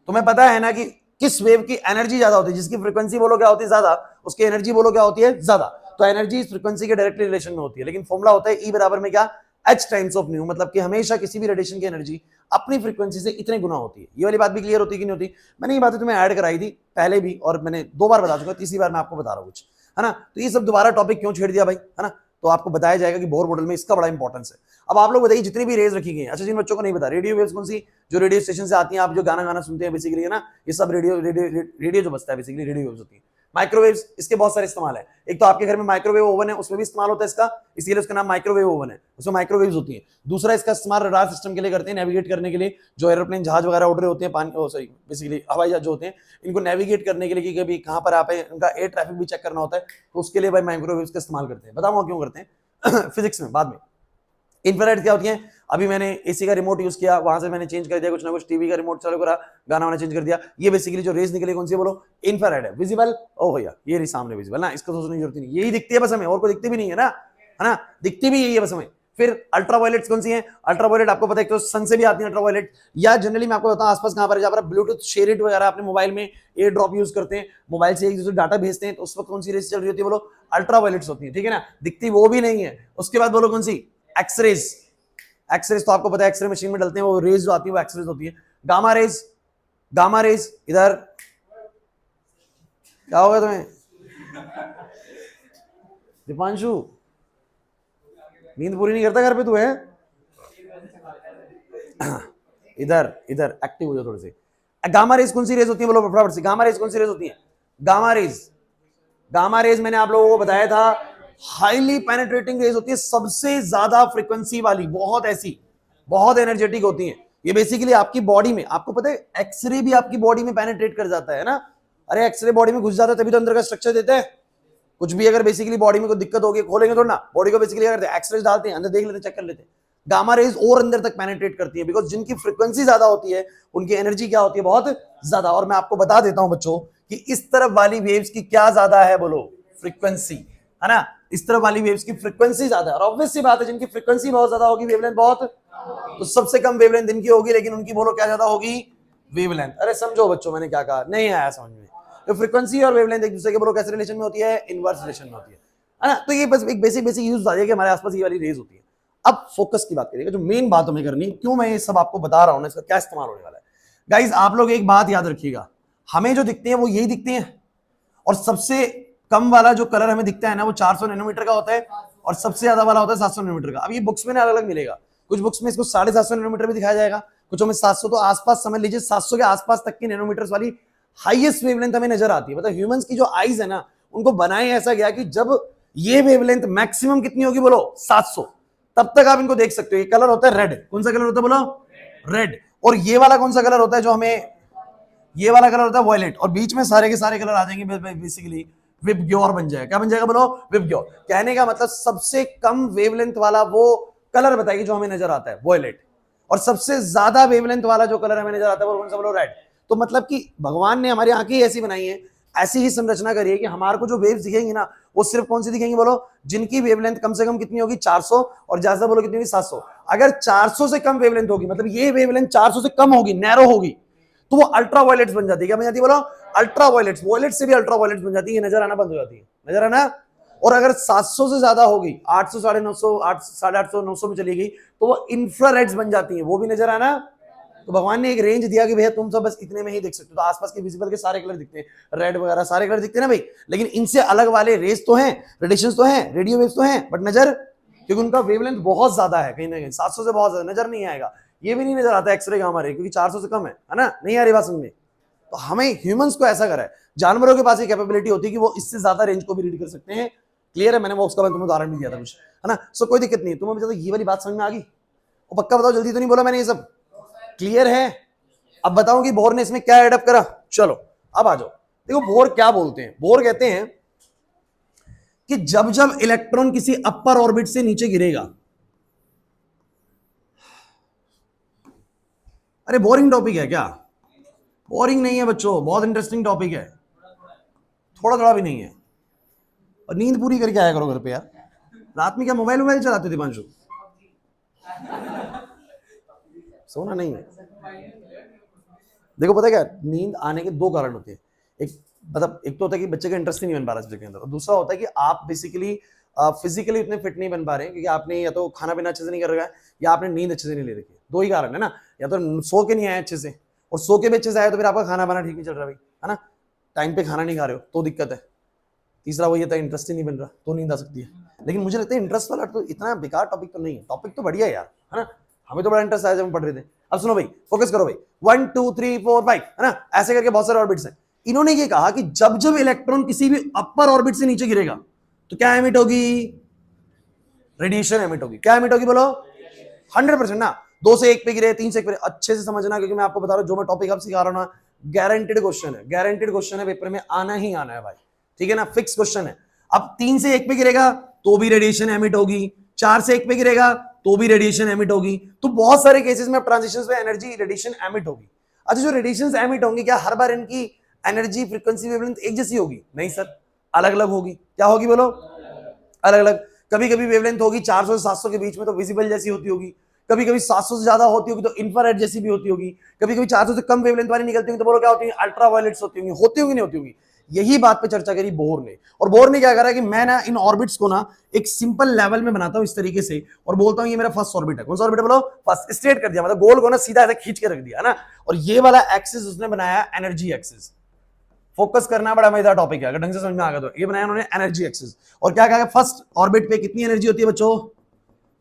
तुम्हें पता है ना कि किस वेव की एनर्जी ज्यादा होती है? जिसकी फ्रीक्वेंसी बोलो क्या होती है? ज्यादा, उसकी एनर्जी बोलो क्या होती है? ज्यादा। तो एनर्जी इस फ्रीक्वेंसी के डायरेक्टली रिलेशन में होती है, लेकिन फॉर्मूला होता है E बराबर में क्या? h times of new. मतलब कि हमेशा किसी भी रेडिएशन की एनर्जी अपनी फ्रीक्वेंसी से इतने गुना होती है। ये वाली बात भी क्लियर होती है कि नहीं होती? मैंने ये बातें तुम्हें ऐड कराई थी पहले भी, और मैंने 2 बार बता चुका, तीसरी बार मैं आपको बता रहा हूँ कुछ, है ना? तो ये सब दोबारा टॉपिक क्यों छेड़ दिया भाई, है ना? तो आपको बताया जाएगा कि बोर मॉडल में इसका बड़ा इंपॉर्टेंस है। अब आप लोग बताइए, जितनी भी रेज रखी गई हैं, अच्छा जिन बच्चों को नहीं पता, रेडियो वेव्स कौन सी? जो रेडियो स्टेशन से आती हैं, आप जो गाना सुनते हैं बेसिकली, है ना? ये सब रेडियो जो बजता है बेसिकली रेडियो वेव्स होती है। माइक्रोवेव्स, इसके बहुत सारे इस्तेमाल है। एक तो आपके घर में माइक्रोवेव ओवन है, उसमें भी इस्तेमाल होता है इसका, इसीलिए उसका नाम माइक्रोवेव ओवन है, उसमें माइक्रोवेव्स होती है। दूसरा, इसका इस्तेमाल रडार सिस्टम के लिए करते हैं, नेविगेट करने के लिए। जो एरोप्लेन जहाज वगैरह उड़ रहे होते हैं, पानी सॉरी बेसिकली हवाई जहाज जो होते हैं, इनको नेविगेट करने के लिए कि कभी कहाँ पर आप है, उनका एयर ट्रैफिक भी चेक करना होता है, तो उसके लिए भाई माइक्रोवेव्स का इस्तेमाल करते हैं। बताऊंगा क्यों करते हैं फिजिक्स में बाद में। इंफ्रारेड क्या होती है? अभी मैंने एसी का रिमोट यूज किया, वहां से मैंने चेंज कर दिया कुछ ना कुछ, टीवी का रिमोट चालू करा, गाना वाना चेंज कर दिया। ये बेसिकली जो रेज निकले कौन सी बोलो? इंफ्रारेड है। विजिबल, ओ भैया ये रही सामने विजिबल ना, इसको सोचने की जरूरत नहीं, यही दिखती है बस हमें, और कोई दिखती भी नहीं है ना, है ना? दिखती भी यही है बस हमें। फिर अल्ट्रावायलेट कौन सी है? अल्ट्रावायलेट आपको पता है तो सन से भी आती है अल्ट्रावायलेट, या जनरली मैं आपको बताऊं आसपास कहां पर है, जहां पर ब्लूटूथ शेयर इट वगैरह अपने मोबाइल में एयर ड्रॉप यूज करते हैं, मोबाइल से एक दूसरे डाटा भेजते हैं, तो उस वक्त कौन सी रेस चल रही होती है बोलो? अल्ट्रावायलेट्स होती है, ठीक है ना? दिखती वो भी नहीं है। उसके बाद बोलो कौन सी? एक्सरेज। एक्सरेज तो आपको पता है, एक्सरे मशीन में डलते हैं, वो रेज जो आती है वो एक्सरेज होती है। गामा रेज, गामा रेज इधर क्या होगा तुम्हें दीपांशु? नींद पूरी नहीं करता घर पे तू है? इधर इधर एक्टिव हो जाओ थोड़े से। गामा रेज कौन सी रेज होती है बोलो फटाफट से? गामा रेज कौन सी रेज होती है? गामा रेज, गामा रेज मैंने आप लोगों को बताया था हाईली पेनिट्रेटिंग रेज होती है, सबसे ज्यादा फ्रीक्वेंसी वाली, बहुत ऐसी, बहुत एनर्जेटिक होती है। ये बेसिकली आपकी बॉडी में, आपको पता है एक्सरे भी आपकी बॉडी में पेनिट्रेट कर जाता है ना? अरे एक्सरे बॉडी में घुस जाता है तभी तो अंदर का स्ट्रक्चर देता है। कुछ भी अगर बेसिकली बॉडी में कोई दिक्कत होगी, खोलेंगे थोड़ा ना बॉडी को, बेसिकली करते हैं एक्सरे डालते हैं अंदर, देख लेते हैं, चेक कर लेते हैं। गामा रेज और अंदर तक पेनिट्रेट करती है, बिकॉज जिनकी फ्रीक्वेंसी ज्यादा होती है उनकी एनर्जी क्या होती है? बहुत ज्यादा। और मैं आपको बता देता हूं बच्चों कि इस तरफ वाली वेव्स की क्या ज्यादा है बोलो? फ्रीक्वेंसी, है ना? इस तरफ वाली वेव्स की फ्रीक्वेंसी ज्यादा है, और ऑब्वियस सी बात है जिनकी फ्रीक्वेंसी बहुत ज्यादा होगी, वेवलेंथ बहुत, तो सबसे कम वेवलेंथ इनकी होगी, लेकिन उनकी बोलो क्या ज्यादा होगी? वेवलेंथ। अरे समझो बच्चों, मैंने क्या कहा? नहीं आया समझ में? तो फ्रीक्वेंसी और वेवलेंथ एक दूसरे के बोलो कैसे रिलेशन में होती है? इनवर्स रिलेशन में होती है ना? तो ये बस एक बेसिक यूज बता दिया कि हमारे आसपास ये वाली रेज होती है। अब फोकस की बात करिएगा, जो मेन बात हमें करनी है, क्यों मैं ये सब आपको बता रहा हूं ना, इसका क्या इस्तेमाल होने वाला है। गाइज आप लोग एक बात याद रखिएगा, हमें जो दिखते हैं वो यही दिखते हैं, और सबसे कम वाला जो कलर हमें दिखता है ना, वो 400 नैनोमीटर का होता है, और सबसे ज्यादा वाला होता है 700 नैनोमीटर का। अब ये बुक्स में अलग अलग मिलेगा, कुछ बुक्स में इसको 750 नैनोमीटर भी दिखाया जाएगा, कुछ में 700, तो आसपास समझ लीजिए 700 के आसपास तक की नैनोमीटर वाली हाईएस्ट वेवलेंथ हमें नजर आती है। मतलब ह्यूमंस की जो आईज है ना, उनको बनाए ऐसा गया कि जब ये वेवलेंथ मैक्सिमम कितनी होगी बोलो? 700, तब तक आप इनको देख सकते हो। ये कलर होता है रेड, कौन सा कलर होता है बोलो? रेड। और ये वाला कौन सा कलर होता है जो हमें, ये वाला कलर होता है वॉयलेट, और बीच में सारे के सारे कलर आ जाएंगे, बेसिकली विबग्योर बन जाएगा। क्या बन जाएगा बोलो? विबग्योर। कहने का मतलब सबसे कम वेवलेंथ वाला वो कलर बताइए जो हमें नजर आता है, वॉयलेट, और सबसे ज्यादा वेवलेंथ वाला जो कलर हमें नजर आता है वो कौन सा बोलो? रेड। तो मतलब कि भगवान ने हमारी आंखें ऐसी बनाई है, ऐसी ही संरचना करी है कि हमारे को जो वेव्स दिखेंगी ना, वो सिर्फ कौन सी दिखेंगी बोलो? जिनकी वेवलेंथ कम से कम कितनी होगी? 400, और ज्यादा बोलो कितनी होगी? 700। अगर 400 से कम वेवलेंथ होगी, मतलब ये वेवलेंथ 400 से कम होगी, नैरो होगी, तो वो अल्ट्रावायलेट्स बन जाती है। क्या बन जाती है बोलो? अल्ट्रावायलेट्स। वॉयलेट से भी अल्ट्रावायलेट्स बन जाती है, नजर आना बंद हो जाती है, नजर आना। और अगर 700 से ज्यादा होगी, 800, 950, 800, 950 में चली गई, तो वो इंफ्रारेड्स बन जाती है, वो भी नजर आना तो भगवान ने एक रेंज दिया कि भैया तुम सब बस इतने में ही देख सकते हो। तो आसपास के विजिबल के सारे कलर दिखते हैं, रेड वगैरह सारे कलर दिखते हैं ना भाई, लेकिन इनसे अलग वाले रेस तो हैं, रेडिएशंस तो हैं, रेडियो वेव्स तो हैं, बट नजर, क्योंकि उनका वेवलेंथ बहुत ज्यादा है, कहीं ना कहीं 700 से बहुत ज्यादा, नजर नहीं आएगा। ये भी नहीं नजर आता एक्सरे का हमारे, क्योंकि 400 से कम है ना, नहीं आ रही बात समझ में। तो हमें ह्यूमंस को ऐसा करा है, जानवरों के पास ये कैपेबिलिटी होती है कि वो इससे ज्यादा रेंज को भी रीड कर सकते हैं। क्लियर है? मैंने वो उसका तुम्हें उदाहरण भी दिया था कुछ, है ना। सो कोई दिक्कत नहीं, तुम्हें ये वाली बात समझ में आ गई? और पक्का बताओ, जल्दी तो नहीं बोला मैंने ये सब? क्लियर है? अब बताऊं कि बोर ने इसमें क्या एडअप करा। चलो अब आ जाओ, देखो बोर क्या बोलते हैं। बोर कहते हैं कि जब जब इलेक्ट्रॉन किसी अपर ऑर्बिट से नीचे गिरेगा, अरे बोरिंग टॉपिक है क्या? बोरिंग नहीं है बच्चों, बहुत इंटरेस्टिंग टॉपिक है, थोड़ा थोड़ा भी नहीं है। और नींद पूरी करके आया करो घर पे यार। रात में क्या मोबाइल चलाते थे पांचू? सोना नहीं है। देखो पता है क्या, नींद आने के दो कारण होते हैं। एक मतलब एक तो होता है कि बच्चे का इंटरेस्ट ही नहीं बन पा रहा सब्जेक्ट के अंदर, और दूसरा होता है कि आप बेसिकली फिजिकली उतने फिट नहीं बन पा रहे हैं, क्योंकि आपने या तो खाना पीना अच्छे से नहीं कर रखा है, या आपने नींद अच्छे से नहीं ले रखी है। दो ही कारण है ना, या तो सो के नहीं आए अच्छे से, और सो के भी अच्छे से आए तो फिर आपका खाना पाना ठीक नहीं चल रहा भाई, है ना, टाइम पे खाना नहीं खा रहे हो तो दिक्कत है। तीसरा वो ये था इंटरेस्ट ही नहीं बन रहा, तो नींद आ सकती है। लेकिन मुझे लगता है इंटरेस्ट वाला तो इतना बेकार टॉपिक तो नहीं है, टॉपिक तो बढ़िया है यार, है ना। हमें तो बड़ा इंटरेस्ट आया जब हम पढ़ रहे थे। अब सुनो भाई, फोकस करो भाई, 1 2 3 4 5, है ना, ऐसे करके बहुत सारे ऑर्बिट्स हैं। इन्होंने ये कहा कि जब जब इलेक्ट्रॉन किसी भी अपर ऑर्बिट से नीचे गिरेगा तो क्या एमिट होगी? रेडिएशन एमिट होगी। क्या एमिट होगी बोलो? 100% ना। 2 से 1 पे गिरे, 3 से 1 पे, अच्छे से समझना, क्योंकि मैं आपको बता रहा हूं जो मैं टॉपिक अब सिखा रहा हूं ना, गारंटेड क्वेश्चन है, गारंटेड क्वेश्चन है, पेपर में आना ही आना है भाई, ठीक है ना, फिक्स क्वेश्चन है। अब 3 से 1 पे गिरेगा तो भी रेडिएशन एमिट होगी, 4 से 1 पे गिरेगा तो भी रेडिएशन एमिट होगी। तो बहुत सारे केसेस में ट्रांजिशंस में एनर्जी रेडिएशन एमिट होगी। अच्छा, जो रेडिएशंस एमिट होंगी, क्या हर बार इनकी एनर्जी फ्रीक्वेंसी वेवलेंथ एक जैसी होगी? नहीं सर, अलग अलग होगी। क्या होगी बोलो? अलग अलग। कभी कभी वेवलेंथ होगी 400 से 700 के बीच में, तो विजिबल जैसी होती होगी। कभी कभी 700 से ज्यादा होती होगी तो इंफ्रारेड जैसी भी होती होगी। कभी कभी 400 से कम वेवलेंथ वाली निकलती होंगी तो बोलो क्या होती है? अल्ट्रावायलेट्स होती होंगी नहीं होती होंगी। यही बात पे चर्चा करी बोर ने। और बोर ने क्या करा कि मैं ना इन ऑर्बिट्स को ना एक सिंपल लेवल में बनाता हूं इस तरीके से, और बोलता हूं ये मेरा फर्स्ट ऑर्बिट है। कौन सा ऑर्बिट है बोलो? फर्स्ट। स्ट्रेट कर दिया, मतलब गोल को ना सीधा ऐसे खींच के रख दिया, है ना। और ये वाला एक्सिस उसने बनाया एनर्जी एक्सिस। फोकस करना बड़ा मजेदार टॉपिक है, अगर ढंग से समझ में आ गया तो। ये बनाया उन्होंने एनर्जी एक्सिस। और क्या कहा? फर्स्ट ऑर्बिट पे कितनी एनर्जी होती है बच्चों?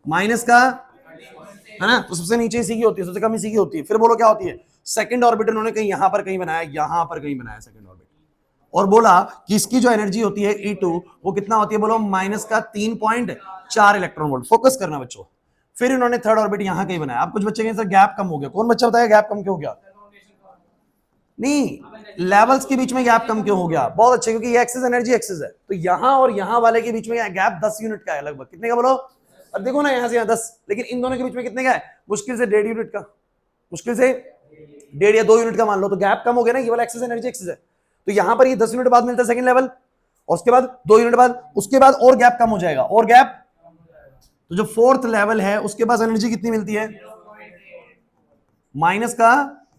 माइनस का, है ना, तो सबसे नीचे इसी की होती है, सबसे कम इसी की होती है। फिर बोलो क्या होती है? सेकंड ऑर्बिट उन्होंने कहीं यहां पर कहीं बनाया, यहां पर कहीं बनाया सेकंड ऑर्बिट, और बोला कि इसकी जो एनर्जी होती है E2 वो कितना होती है बोलो? माइनस का 3.4 इलेक्ट्रॉन वोल्ट। फोकस करना बच्चों। फिर इन्होंने थर्ड ऑर्बिट यहां कहीं बनाया। अब कुछ बच्चे कहेंगे सर गैप कम हो गया। कौन बच्चा बताया गैप कम क्यों हो गया? नहीं, लेवल्स के बीच में गैप कम क्यों हो गया? बहुत अच्छे, क्योंकि ये एक्सिस एनर्जी एक्सिस है, तो यहां और यहां वाले के बीच में गैप 10 यूनिट का है लगभग। कितने का बोलो? अब देखो ना, यहां से यहां 10, लेकिन इन दोनों के बीच में कितने का है? मुश्किल से 1.5 यूनिट का, मुश्किल से 1.5 या 2 यूनिट का मान लो, तो गैप कम हो गया ना। ये वाला एक्सिस एनर्जी एक्सिस है, तो यहां पर ये 10 यूनिट बाद मिलता है सेकंड लेवल, और उसके बाद 2 यूनिट बाद, उसके बाद और गैप कम हो जाएगा, और गैप। तो जो फोर्थ लेवल है उसके पास एनर्जी कितनी मिलती है? माइनस का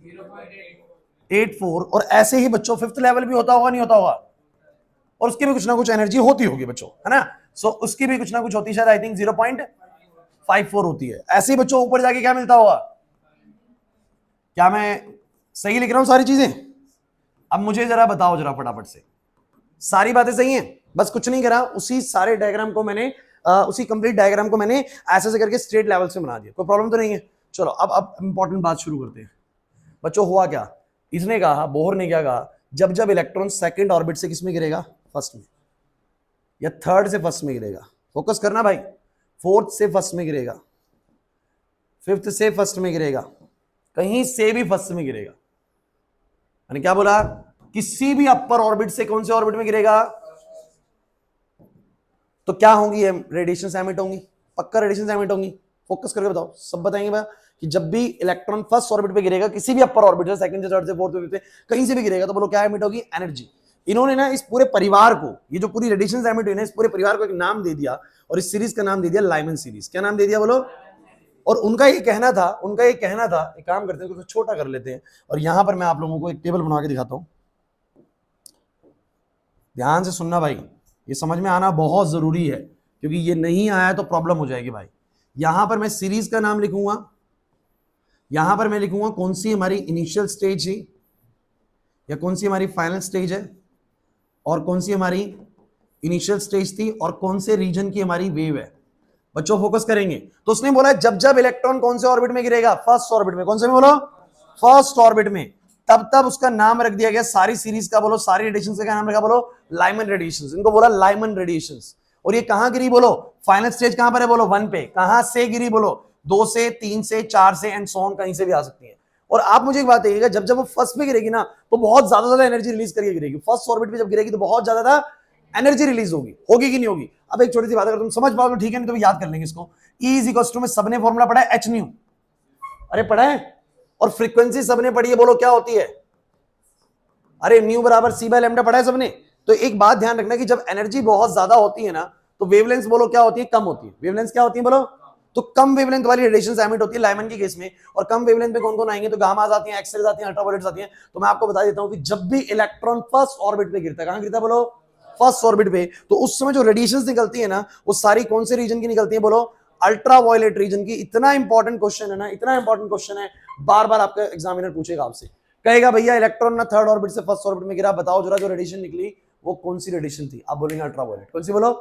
0.84। और ऐसे ही बच्चों फिफ्थ लेवल भी होता होगा, नहीं होता होगा? और उसकी भी कुछ ना कुछ एनर्जी होती होगी बच्चों, है ना। सो उसकी भी कुछ ना कुछ होती है, शायद आई थिंक 0.54 होती है। ऐसे ही बच्चों ऊपर जाके क्या मिलता होगा? क्या मैं सही लिख रहा हूं सारी चीजें? अब मुझे जरा बताओ जरा फटाफट से, सारी बातें सही हैं? बस कुछ नहीं करा, उसी सारे डायग्राम को मैंने उसी कंप्लीट डायग्राम को मैंने ऐसे से करके स्ट्रेट लेवल से बना दिया। कोई प्रॉब्लम तो नहीं है? चलो अब इंपॉर्टेंट बात शुरू करते हैं बच्चों। हुआ क्या? इसने कहा, बोहर ने क्या कहा, जब जब इलेक्ट्रॉन सेकंड ऑर्बिट से किस में गिरेगा? फर्स्ट में, या थर्ड से फर्स्ट में गिरेगा। फोकस करना भाई। फोर्थ से फर्स्ट में गिरेगा, फिफ्थ से फर्स्ट में गिरेगा, कहीं से भी फर्स्ट में गिरेगा। मैंने क्या बोला? किसी भी अपर ऑर्बिट से कौन से ऑर्बिट में गिरेगा? तो क्या होंगी? रेडिएशन एमिट होंगी, पक्का रेडिएशन एमिट होंगी। फोकस करके बताओ, सब बताएंगे भैया कि जब भी इलेक्ट्रॉन फर्स्ट ऑर्बिट पे गिरेगा, किसी भी अपर ऑर्बिट से, सेकंड से, थर्ड से, फोर्थ पे, कहीं से भी गिरेगा, तो बोलो क्या एमिट होगी? एनर्जी। इन्होंने ना इस पूरे परिवार को, ये जो पूरी रेडिएशन एमिट हुई ना, इस पूरे परिवार को एक नाम दे दिया, और इस सीरीज का नाम दे दिया लाइमन सीरीज। क्या नाम दे दिया बोलो? और उनका ये कहना था, एक काम करते हैं, कुछ छोटा कर लेते हैं, और यहां पर मैं आप लोगों को एक टेबल बना के दिखाता हूं। ध्यान से सुनना भाई, ये समझ में आना बहुत जरूरी है, क्योंकि ये नहीं आया तो प्रॉब्लम हो जाएगी भाई। यहां पर मैं सीरीज का नाम लिखूंगा, यहां पर मैं लिखूंगा कौन सी हमारी इनिशियल स्टेज है या कौन सी हमारी फाइनल स्टेज है और कौन सी हमारी इनिशियल स्टेज थी और कौन से रीजन की हमारी वेव है। बच्चों फोकस करेंगे। तो उसने बोला जब जब इलेक्ट्रॉन कौन से ऑर्बिट में गिरेगा, फर्स्ट ऑर्बिट में। कौन से में बोलो, फर्स्ट ऑर्बिट में। तब तब उसका नाम रख दिया गया, सारी सीरीज का बोलो, सारी रेडिएशन का नाम रखा बोलो लाइमन रेडिएशन। इनको बोला लाइमन रेडिएशन। और ये कहां गिरी बोलो, फाइनल स्टेज कहां पर है बोलो, 1 पे। कहां से गिरी बोलो, 2 से, 3 से, 4 से एंड सो ऑन, कहीं से भी आ सकती है। और आप मुझे एक बात कहिएगा, जब जब वो फर्स्ट पे गिरेगी ना तो बहुत ज्यादा एनर्जी रिलीज करके गिरेगी। फर्स्ट ऑर्बिट पे जब गिरेगी तो बहुत ज्यादा एनर्जी रिलीज होगी। होगी कि नहीं होगी? अब एक छोटी सी बात, अगर तुम समझ पाओ तो ठीक है, नहीं तो याद कर लेंगे इसको। E इज इक्वल टू, में सबने फॉर्मूला पढ़ा है, एच न्यू। अरे पढ़ा है। और फ्रीक्वेंसी सबने पढ़ी है, बोलो क्या होती है? अरे न्यू बराबर सी बाय लैम्डा पढ़ा है सबने। तो एक बात ध्यान रखना कि जब एनर्जी बहुत ज्यादा होती है ना तो वेवलेंथ बोलो क्या होती है, कम होती है। वेवलेंथ क्या होती है बोलो? तो कम वेवलेंथ वाली रेडिएशन एमिट होती है लाइमन की केस में। और कम वेवलेंथ पे कौन कौन आएंगे? तो गामास आती हैं, एक्सरेज आती हैं, अल्ट्रावायलेट्स आती हैं। तो मैं आपको बता देता हूं कि जब भी इलेक्ट्रॉन फर्स्ट ऑर्बिट पे गिरता है, कहां गिरता है बोलो? फर्स्ट ऑर्बिट पे। तो उस समय जो रेडिएशन निकलती है ना वो सारी कौन से रीजन की निकलती है बोलो? अल्ट्रावायलेट रीजन की। इतना इंपॉर्टेंट क्वेश्चन है ना, इतना इंपॉर्टेंट क्वेश्चन है, बार बार आपका एग्जामिनर पूछेगा आपसे, कहेगा भैया इलेक्ट्रॉन ना थर्ड ऑर्बिट से फर्स्ट ऑर्बिट में गिरा, बताओ जरा जो रेडिएशन निकली वो कौन सी रेडिएशन थी? आप बोलेंगे अल्ट्रावायलेट। कौन सी बोलो?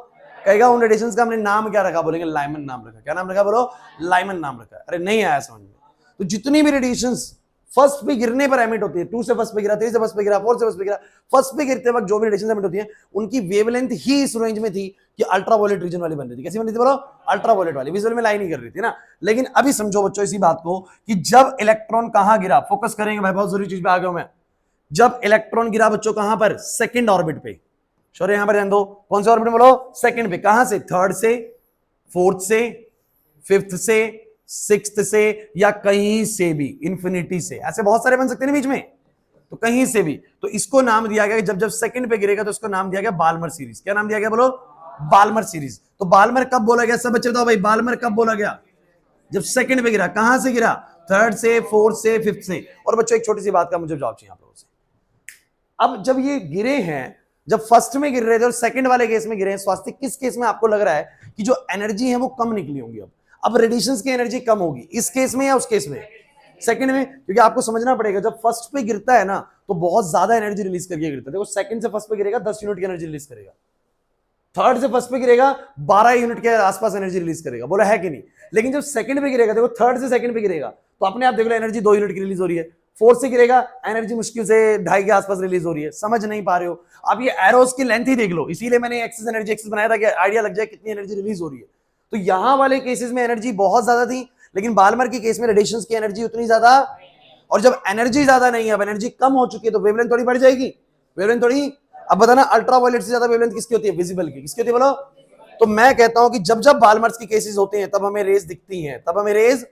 कहेगा उन रेडिएशंस का हमने नाम क्या रखा? बोलेंगे लाइमन नाम रखा। क्या नाम रखा बोलो? लाइमन नाम रखा। अरे नहीं आया समझ में? तो जितनी भी रेडिएशंस फर्स्ट पे गिरने पर एमिट होती है, 2 से फर्स्ट पे गिरा, 3 से फर्स्ट पे गिरा, 4 से फर्स्ट पे गिरा, फर्स्ट पे गिरते वक्त जो भी रेडिएशन एमिट होती है उनकी वेवलेंथ ही इस रेंज में थी कि अल्ट्रावायलेट रीजन वाली बन रही थी। कैसी बन रही थी बोलो? अल्ट्रावायलेट वाली। विजुअल में लाइन ही कर रही थी ना। लेकिन अभी समझो बच्चों इसी बात को कि जब इलेक्ट्रॉन कहां गिरा, फोकस करेंगे भाई, बहुत जरूरी चीज पे आ गया मैं। जब इलेक्ट्रॉन गिरा बच्चों कहां पर? सेकंड ऑर्बिट पे। शौर्य यहां पर ध्यान दो, कौन से ऑर्बिट में बोलो? सेकंड पे। कहां से? थर्ड से, फोर्थ से, फिफ्थ से, सिक्स्थ से, या कहीं से भी, इंफिनिटी से। ऐसे बहुत सारे बन सकते हैं बीच में, तो कहीं से भी। तो इसको नाम दिया गया, जब जब सेकंड पे गिरेगा तो इसको नाम दिया गया बाल्मर सीरीज। क्या नाम दिया गया बोलो? Balmer series. तो बाल्मर कब बोला गया? सब बच्चे बताओ भाई, बाल्मर कब बोला गया? जब सेकंड पे गिरा। कहां से गिरा? थर्ड से, फोर्थ से, फिफ्थ से। और बच्चों एक छोटी सी बात का मुझे जवाब चाहिए आप लोगों से। अब जब ये गिरे हैं, जब फर्स्ट में गिर रहे थे और सेकंड वाले केस में गिरे हैं, स्वास्थ्य किस केस में आपको लग रहा है कि जो एनर्जी है वो कम निकली होंगी? अब रेडिएशंस की एनर्जी कम होगी, इस केस में या उस केस में? सेकंड में। क्योंकि आपको समझना पड़ेगा, जब फर्स्ट पे गिरता है ना तो बहुत ज्यादा एनर्जी रिलीज करके गिरता है। देखो सेकंड से फर्स्ट पे गिरेगा 10 यूनिट की एनर्जी रिलीज करेगा, थर्ड से फर्स्ट पे गिरेगा 12 यूनिट के आसपास एनर्जी रिलीज करेगा। बोला है कि नहीं? लेकिन जब सेकंड पे गिरेगा, देखो थर्ड से सेकंड पे गिरेगा तो अपने आप देख लो एनर्जी 2 यूनिट की रिलीज हो रही है। फोर्थ से गिरेगा, एनर्जी मुश्किल से 2.5 के आसपास रिलीज हो रही है। समझ नहीं पा रहे हो? अब ये एरोस की लेंथ ही देख लो, इसीलिए मैंने एक्सेस एनर्जी एक्सेस बनाया था कि आइडिया लग जाए कितनी एनर्जी रिलीज हो रही है। तो यहां वाले केसेस में एनर्जी बहुत ज्यादा थी, लेकिन बाल्मर के केस में रेडिएशंस की एनर्जी उतनी ज्यादा। और जब एनर्जी ज्यादा नहीं है, अब एनर्जी कम हो चुकी है, तो वेवलेंथ थोड़ी बढ़ जाएगी। वेवलेंथ थोड़ी, अब बताना अल्ट्रावायलेट से ज्यादा वेवलेंथ किसकी होती है? विजिबल की। किसकी होती है बोलो? तो मैं कहता हूं कि जब जब बाल्मर्स की केसेस होते हैं तब हमें रेज दिखती हैं, तब हमें रेज।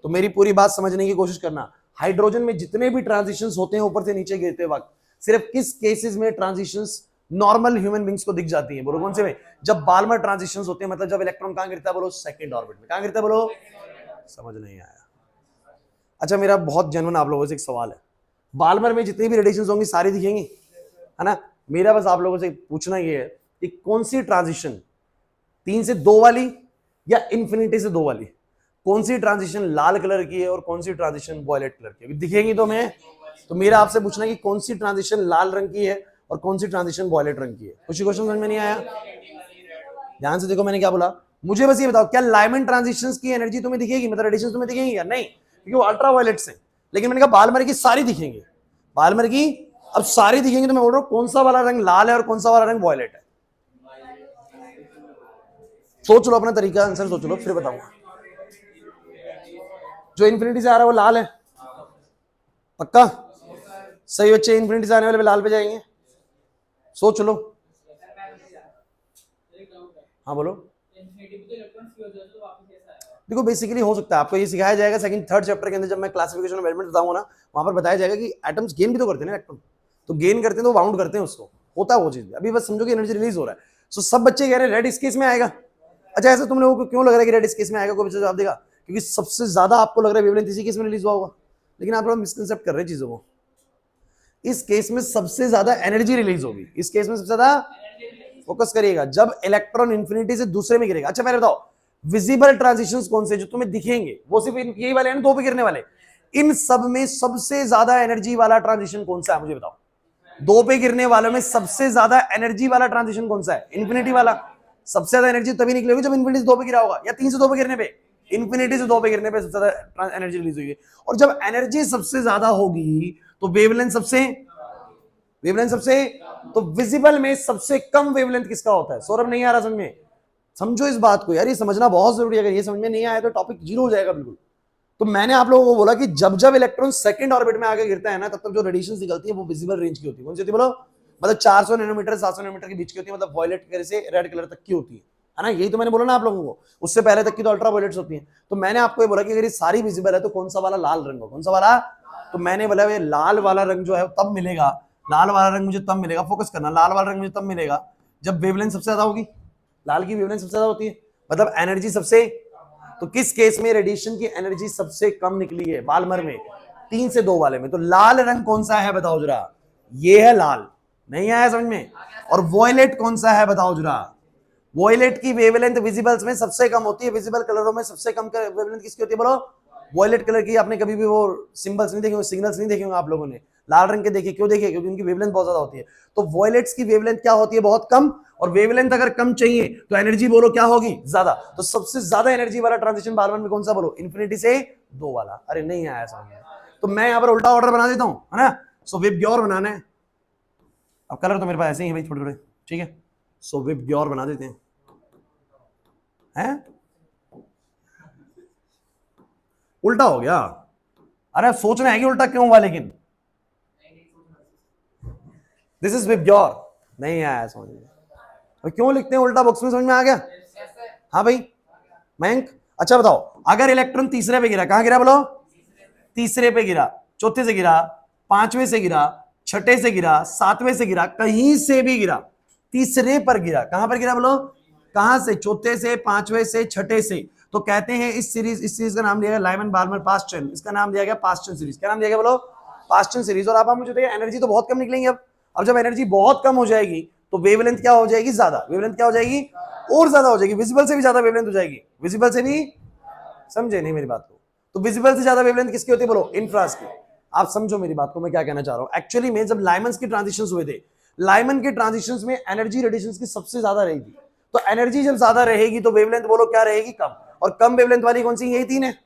तो मेरी पूरी बात समझने की कोशिश करना। हाइड्रोजन में जितने भी ट्रांजिशंस होते हैं ऊपर से नीचे गिरते वक्त, सिर्फ किस केसेस में ट्रांजिशंस नॉर्मल ह्यूमन बींग्स को दिख जाती हैं? बोलो कौन से में? जब बाल्मर ट्रांजिशंस होते हैं, मतलब जब इलेक्ट्रॉन कहां गिरता है बोलो? सेकंड ऑर्बिट में। कहां गिरता है बोलो? समझ नहीं आया? अच्छा, मेरा बहुत जेन्युइन आप लोगों से एक सवाल है, बाल्मर में जितनी भी रेडिएशंस होंगी सारी दिखेंगी, है ना? मेरा बस आप लोगों से पूछना ये है कि कौन सी ट्रांजिशन 3 से 2 वाली या इंफिनिटी से 2 वाली, कौन सी ट्रांजिशन लाल कलर की है और कौन सी ट्रांजिशन वॉयलेट कलर की है? दिखेंगी तो मैं, तो मेरा आपसे पूछना है कि कौन सी ट्रांजिशन लाल रंग की है और कौन सी ट्रांजिशन वॉयलेट रंग की है? कुछ क्वेश्चन समझ में नहीं आया? ध्यान से देखो मैंने क्या बोला। मुझे बस ये बताओ, क्या लाइमन ट्रांजिशंस की एनर्जी तुम्हें दिखेगी, मतलब रेडिएशन तुम्हें दिखेंगी या नहीं? क्योंकि वो अल्ट्रावायलेट से। लेकिन मैंने कहा बाल्मर की सारी दिखेंगी, बाल्मर की अब सारी दिखेंगी। तो मैं बोल रहा हूं कौन सा वाला रंग लाल है और कौन सा वाला रंग वॉयलेट है? सोच लो अपना तरीका, आंसर सोच लो, फिर बताऊंगा। जो इन्फिनिटी से आ रहा है वो लाल है, पक्का? सही बच्चे, इन्फिनिटी से आने वाले लाल पे जाएंगे। सोच लो। हाँ बोलो। देखो बेसिकली हो सकता है आपको ये सिखाया जाएगा सेकंड थर्ड चैप्टर के अंदर, जब मैं क्लासिफिकेशन ऑफ एलिमेंट्स बताऊंगा ना, वहां पर बताया जाएगा कि एटम्स गेन भी तो करते हैं ना इलेक्ट्रॉन, तो गेन करते हैं तो बाउंड करते हैं उसको, होता है वो चीज। अभी बस समझो कि एनर्जी रिलीज हो रहा है। सो सब बच्चे कह रहे हैं रेड इस केस में आएगा। अच्छा, ऐसा तुम लोगों को क्यों लग रहा है कि रेड इस केस में आएगा? कोई बच्चा जवाब देगा? क्योंकि सबसे ज्यादा आपको लग रहा है वेवलेंथ इसी केस में रिलीज हुआ होगा, लेकिन आप लोग मिसकंसेप्ट कर रहे हैं चीजों को। इस केस में सबसे ज्यादा एनर्जी रिलीज होगी, इस केस में सबसे ज्यादा। फोकस करिएगा, जब इलेक्ट्रॉन इंफिनिटी से दूसरे में गिरेगा। अच्छा पहले बताओ, विजिबल ट्रांजिशंस कौन से जो तुम्हें दिखेंगे, वो सिर्फ यही वाले हैं ना, 2 पे गिरने वाले। इन सब में सबसे ज्यादा एनर्जी वाला ट्रांजिशन कौन सा है मुझे बताओ। 2 पे गिरने वालों में सबसे ज्यादा एनर्जी वाला ट्रांजिशन कौन सा है? इन्फिनिटी वाला। सबसे ज्यादा एनर्जी तभी निकलेगी जब इन्फिनिटी से 2 पे गिरा होगा, या 3 से 2 पे गिरने पे। इन्फिनिटी से 2 पे गिरने पे सबसे ज्यादा एनर्जी रिलीज हुई। और जब एनर्जी सबसे ज्यादा होगी तो वेवलेंथ सबसे तो विजिबल में सबसे कम वेवलेंथ किसका होता है? सौरभ नहीं आ रहा समझ में? समझो इस बात को यार, ये समझना बहुत जरूरी है। अगर ये समझ में नहीं आया तो टॉपिक जीरो हो जाएगा बिल्कुल। तो मैंने आप लोगों को बोला कि जब जब इलेक्ट्रॉन सेकंड ऑर्बिट में आगे गिरता है ना, तब तक जो रेडिएशन निकलती है वो विजिबल रेंज की होती है। कौन सी होती है बोलो? मतलब 400 नैनोमीटर 700 नैनोमीटर के बीच की होती है, मतलब वॉयलेट कलर से रेड कलर तक की होती है ना। यही तो मैंने बोला ना आप लोगों को, उससे पहले तक की तो अल्ट्रा वॉयलेट्स होती है। तो मैंने आपको ये बोला कि अगर ये सारी विजिबल है तो कौन सा वाला लाल रंग हो, कौन सा वाला? तो मैंने बोला ये लाल वाला रंग जो है तब मिलेगा, लाल वाला रंग मुझे तब मिलेगा, फोकस करना, लाल वाला रंग मुझे तब मिलेगा जब वेवलेंथ सबसे ज्यादा होगी। लाल की वेवलेंथ सबसे ज्यादा होती है, मतलब एनर्जी सबसे। तो किस केस में रेडिएशन की एनर्जी सबसे कम निकली है? बालमर में 3 से 2 वाले में। तो लाल रंग कौन सा है बताओ जरा? ये है लाल। नहीं आया समझ में? और वॉयलेट कौन सा है बताओ जरा? वॉयलेट की वेवलेंथ विजिबल्स में सबसे कम होती है, विजिबल कलरों में सबसे कम वेवलेंथ किसकी होती है बोलो? वॉयलेट कलर की। आपने कभी भी वो सिंबल्स नहीं देखे, सिग्नल्स नहीं देखे होंगे आप लोगों ने, लाल रंग के देखे। क्यों देखे? क्योंकि उनकी वेवलेंथ बहुत ज्यादा होती है। तो वॉयलेट्स की वेवलेंथ क्या होती है? बहुत कम। और वेवलेंथ अगर कम चाहिए तो एनर्जी बोलो क्या होगी? ज्यादा। तो सबसे ज्यादा एनर्जी वाला ट्रांजिशन बालमर में कौन सा बोलो? इन्फिनिटी से 2 वाला। अरे नहीं आया समझ में? तो मैं यहां पर उल्टा ऑर्डर बना देता हूं, है ना। सो विबग्योर बनाना है। अब कलर तो मेरे पास ऐसे ही है भाई, थोड़े थोड़े, ठीक है। सो विबग्योर बना देते हैं, हैं? उल्टा हो गया। अरे सोचना है कि उल्टा क्यों हुआ, लेकिन दिस इज विबग्योर। नहीं आया समझ में? तो क्यों लिखते हैं उल्टा बॉक्स में? समझ में आ गया? हाँ भाई मयंक। अच्छा बताओ, अगर इलेक्ट्रॉन तीसरे पे गिरा, कहां गिरा बोलो? तीसरे पे गिरा, चौथे से गिरा, पांचवें से गिरा, छठे से गिरा, सातवें से गिरा, कहीं से भी गिरा, तीसरे पर गिरा। कहां पर गिरा बोलो? कहां से? चौथे से, पांचवें से, छठे से। तो कहते हैं इस सीरीज का नाम दिया गया लाइमन बार्मर पास्चन। इसका नाम दिया गया पास्चन सीरीज। क्या नाम दिया गया बोलो? Paschen series. और आप मुझे देखिए एनर्जी तो बहुत कम निकलेंगी। अब जब एनर्जी बहुत कम हो जाएगी तो वेवलेंथ क्या हो जाएगी? ज्यादा। वेवलेंथ क्या हो जाएगी? और ज्यादा हो जाएगी, विजिबल से भी ज्यादा वेवलेंथ हो जाएगी। विजिबल से भी, समझे नहीं मेरी बात को? तो विजिबल से ज्यादा वेवलेंथ किसकी होती है बोलो? इंफ्रास की। आप समझो मेरी बात को, मैं क्या कहना चाह रहा हूं। एक्चुअली में जब लाइमन के ट्रांजिशंस हुए थे, लाइमन के ट्रांजिशंस में एनर्जी रेडिएशंस की सबसे ज्यादा रहेगी। तो एनर्जी जब ज्यादा रहेगी तो वेवलेंथ बोलो क्या रहेगी? कम। और कम वेवलेंथ वाली कौन सी? यही 3 है।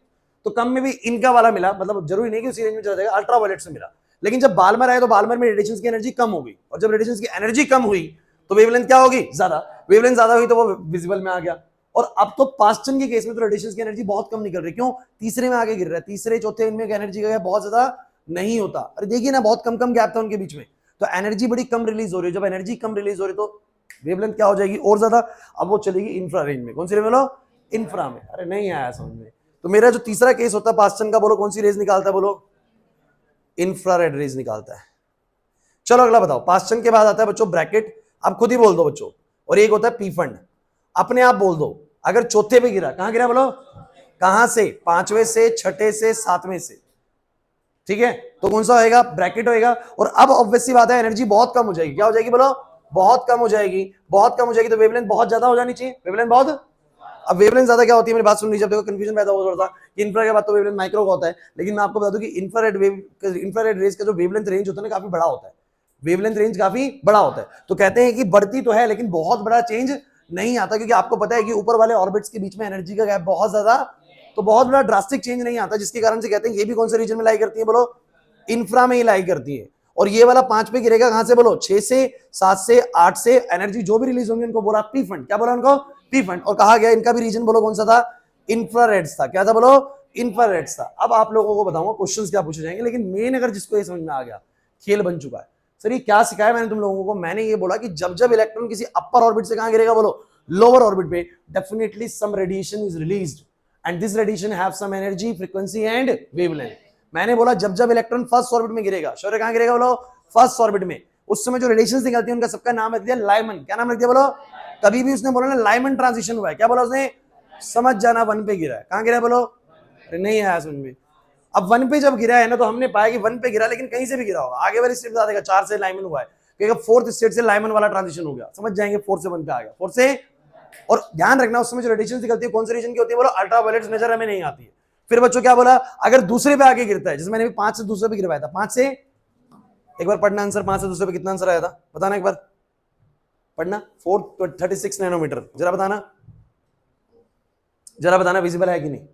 तो कम में भी इनका वाला मिला, मतलब जरूरी नहीं कि उसी रेंज में चला जाएगा, अल्ट्रा वायलेट से मिला। लेकिन जब बालमर आया तो बालमर में रेडिएशंस की एनर्जी कम हो गई, और जब रेडिएशंस की एनर्जी कम हुई तो वेवलेंथ क्या होगी? ज्यादा। वेवलेंथ ज्यादा हुई तो वो विजिबल में आ गया। और अब तो पास्चन के केस में तो रेडिएशंस की एनर्जी बहुत कम निकल रही। क्यों? तीसरे में आगे गिर रहा है। तीसरे चौथे इनमें एनर्जी का बहुत ज्यादा नहीं होता। अरे देखिए ना, बहुत कम कम गैप था उनके बीच में, तो एनर्जी बड़ी कम रिलीज हो रही है। जब एनर्जी कम रिलीज हो रही तो वेवलेंथ क्या हो जाएगी? और ज्यादा। अब वो चलेगी इंफ्रा रेंज में। कौन सी रेंज में? इंफ्रा में। अरे नहीं आया समझ में? तो मेरा जो तीसरा केस होता है पास्चन का, बोलो कौन सी रेज निकालता है बोलो? इंफ्रारेड रेज निकालता है। चलो अगला बताओ। पास्चन के बाद आता है बच्चों ब्रैकेट। आप खुद ही बोल दो बच्चों। और एक होता है पी फंड। अपने आप बोल दो। अगर चौथे पे गिरा, कहां गिरा बोलो? कहां से? पांचवें से, छठे से, सातवें से। ठीक है, तो कौन सा होएगा? ब्रैकेट होएगा। और अब ऑब्वियसली बात है एनर्जी बहुत कम हो जाएगी। क्या हो जाएगी बोलो? बहुत कम हो जाएगी। बहुत कम हो जाएगी तो वेवलेंथ बहुत ज्यादा हो जानी चाहिए। वेवलेंथ बहुत। अब वेवलेंथ ज्यादा क्या होती है? मेरी बात सुन लीजिए, देखो कंफ्यूजन पैदा हो रहा था कि इंफ्रा के बाद तो वेवलेंथ माइक्रो का होता है, लेकिन मैं आपको बता दूं कि इंफ्रारेड रेज का जो वेवलेंथ रेंज होता है ना, काफी बड़ा होता है। वेवलेंथ रेंज काफी बड़ा होता है। तो कहते हैं कि बढ़ती तो है लेकिन बहुत बड़ा चेंज नहीं आता, क्योंकि आपको पता है कि ऊपर वाले ऑर्बिट्स के बीच में एनर्जी का गैप बहुत ज्यादा, तो बहुत बड़ा ड्रास्टिक चेंज नहीं आता, जिसके कारण से कहते हैं ये भी कौन से रीजन में लाई करती है बोलो? इंफ्रा में ही लाई करती है। और ये वाला 5 पे गिरेगा कहां से बोलो? 6 से, 7 से, 8 से। एनर्जी जो भी रिलीज होंगी उनको बोला पी फंड। क्या बोला उनको? P fund. और कहा गया इनका भी रीजन बोलो कौन सा था? इंफ्रारेड्स था। क्या था बोलो? इंफ्रारेड्स था। अब आप लोगों को बताऊंगा क्वेश्चंस क्या पूछे जाएंगे, लेकिन मेन अगर जिसको ये समझ में आ गया, खेल बन चुका है। सर ये क्या सिखाया मैंने तुम लोगों को? मैंने ये बोला कि जब जब इलेक्ट्रॉन किसी अपर ऑर्बिट से कहां गिरेगा बोलो? लोअर ऑर्बिट पे, definitely some radiation is released and this radiation have some energy, frequency and wavelength. मैंने बोला जब जब इलेक्ट्रॉन फर्स्ट ऑर्बिट में गिरेगा, शौर्य कहां गिरेगा बोलो? फर्स्ट ऑर्बिट में। उस समय जो रेडिएशंस निकलती है उनका सबका नाम रख दिया लाइमन। क्या नाम रख दिया बोलो? कभी भी उसने बोला ना लाइमन ट्रांजिशन हुआ है, क्या बोला उसने? समझ जाना 1 पे गिरा है। कहां गिरा है बोलो? नहीं आया समझ में? अब 1 पे जब गिरा है ना, तो हमने पाया कि 1 पे गिरा, लेकिन कहीं से भी गिरा होगा। आगे वाली स्टेप बता देगा 4 से लाइमन हुआ है, क्योंकि 4th स्टेट से लाइमन वाला ट्रांजिशन हो गया। समझ जाएंगे 4 से 1 पे आ गया। 4 से और ध्यान रखना उस समय जो रेडिएशन निकलती है कौन से रीजन की होती है बोलो, अल्ट्रावायलेट नजर हमें नहीं आती है। फिर बच्चों क्या बोला, अगर दूसरे पे आके गिरता है, जैसे मैंने 5 से दूसरे पे गिरवाया था, 5 से एक बार पढ़ना आंसर, 5 से दूसरे पे कितना आंसर आया था बताना एक बार, पढ़ना 436 नैनोमीटर, जरा बताना, जरा बताना विजिबल है कि नहीं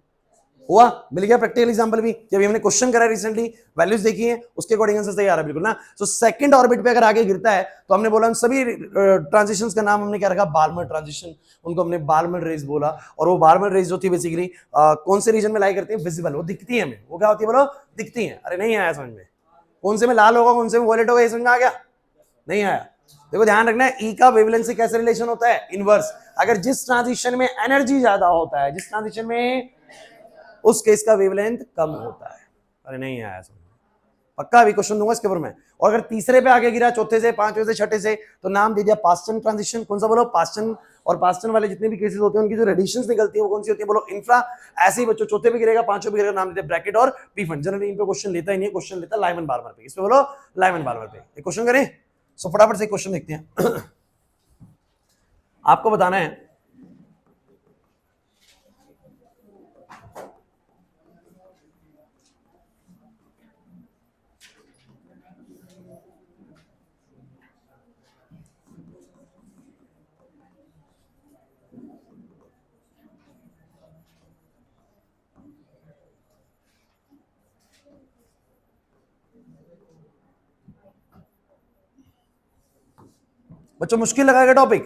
हुआ, मिल गया प्रैक्टिकल एग्जांपल भी, जब हमने क्वेश्चन करा रिसेंटली, वैल्यूज देखी है, उसके अकॉर्डिंग आंसर सही आ रहा है बिल्कुल ना। सो सेकंड ऑर्बिट पे अगर आगे गिरता है तो हमने बोला उन सभी ट्रांजिशंस का नाम हमने क्या रखा, बार्मर ट्रांजिशन, उनको हमने बार्मर रेज बोला। और वो बार्मर रेज जो थी बेसिकली कौन से रीजन में लाई करती है, विजिबल, वो दिखती है हमें, वो क्या होती है बोलो, दिखती है। अरे नहीं आया समझ में, कौन से में लाल होगा कौन से में वॉयलेट होगा, ये समझ में आ गया, नहीं आया। देखो ध्यान रखना है, ई का वेवलेंथ से कैसे रिलेशन होता है, इनवर्स। अगर जिस ट्रांजिशन में एनर्जी ज्यादा होता है, जिस ट्रांजिशन में, उस केस का वेवलेंथ कम होता है। अरे नहीं आया समझ, पक्का अभी क्वेश्चन दूंगा इसके ऊपर मैं। और अगर तीसरे पे आगे गिरा, चौथे से, पांचवें से, छठे से, तो नाम दे दिया पास्टन ट्रांजिशन। कौन सा बोलो, पास्टन। और पास्टन वाले जितने भी केसेस होते हैं उनकी जो रेडिएशंस निकलती है वो कौन सी होती है बोलो, इंफ्रा। ऐसे ही बच्चों चौथे पे गिरेगा, पांचवें पे गिरेगा, नाम देते हैं ब्रैकेट और पीफन। जनरली इन पे क्वेश्चन लेता ही नहीं है, क्वेश्चन लेता है लाइमन बार्मर पे। इसमें बोलो लाइमन बार्मर पे एक क्वेश्चन करें। सो फटाफट से क्वेश्चन देखते हैं। आपको बताना है, बच्चों मुश्किल लगाएगा टॉपिक,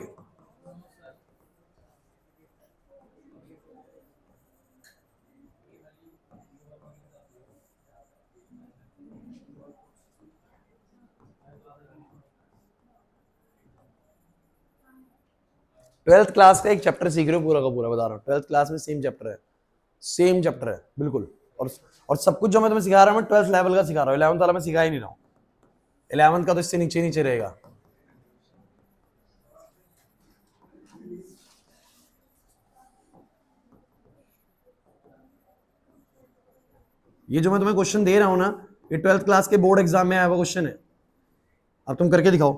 ट्वेल्थ क्लास का एक चैप्टर सीख रहे हो पूरा का पूरा, बता रहा हूँ, ट्वेल्थ क्लास में सेम चैप्टर है, सेम चैप्टर है बिल्कुल। और सब कुछ जो मैं तुम्हें सिखा रहा हूँ मैं ट्वेल्थ लेवल का सिखा रहा हूँ, 11th वाला मैं सिखा ही नहीं रहा हूँ। 11th का तो इससे नीचे नीचे रहेगा। ये जो मैं तुम्हें क्वेश्चन दे रहा हूं ना, ये 12th क्लास के बोर्ड एग्जाम में आया हुआ क्वेश्चन है। अब तुम करके दिखाओ।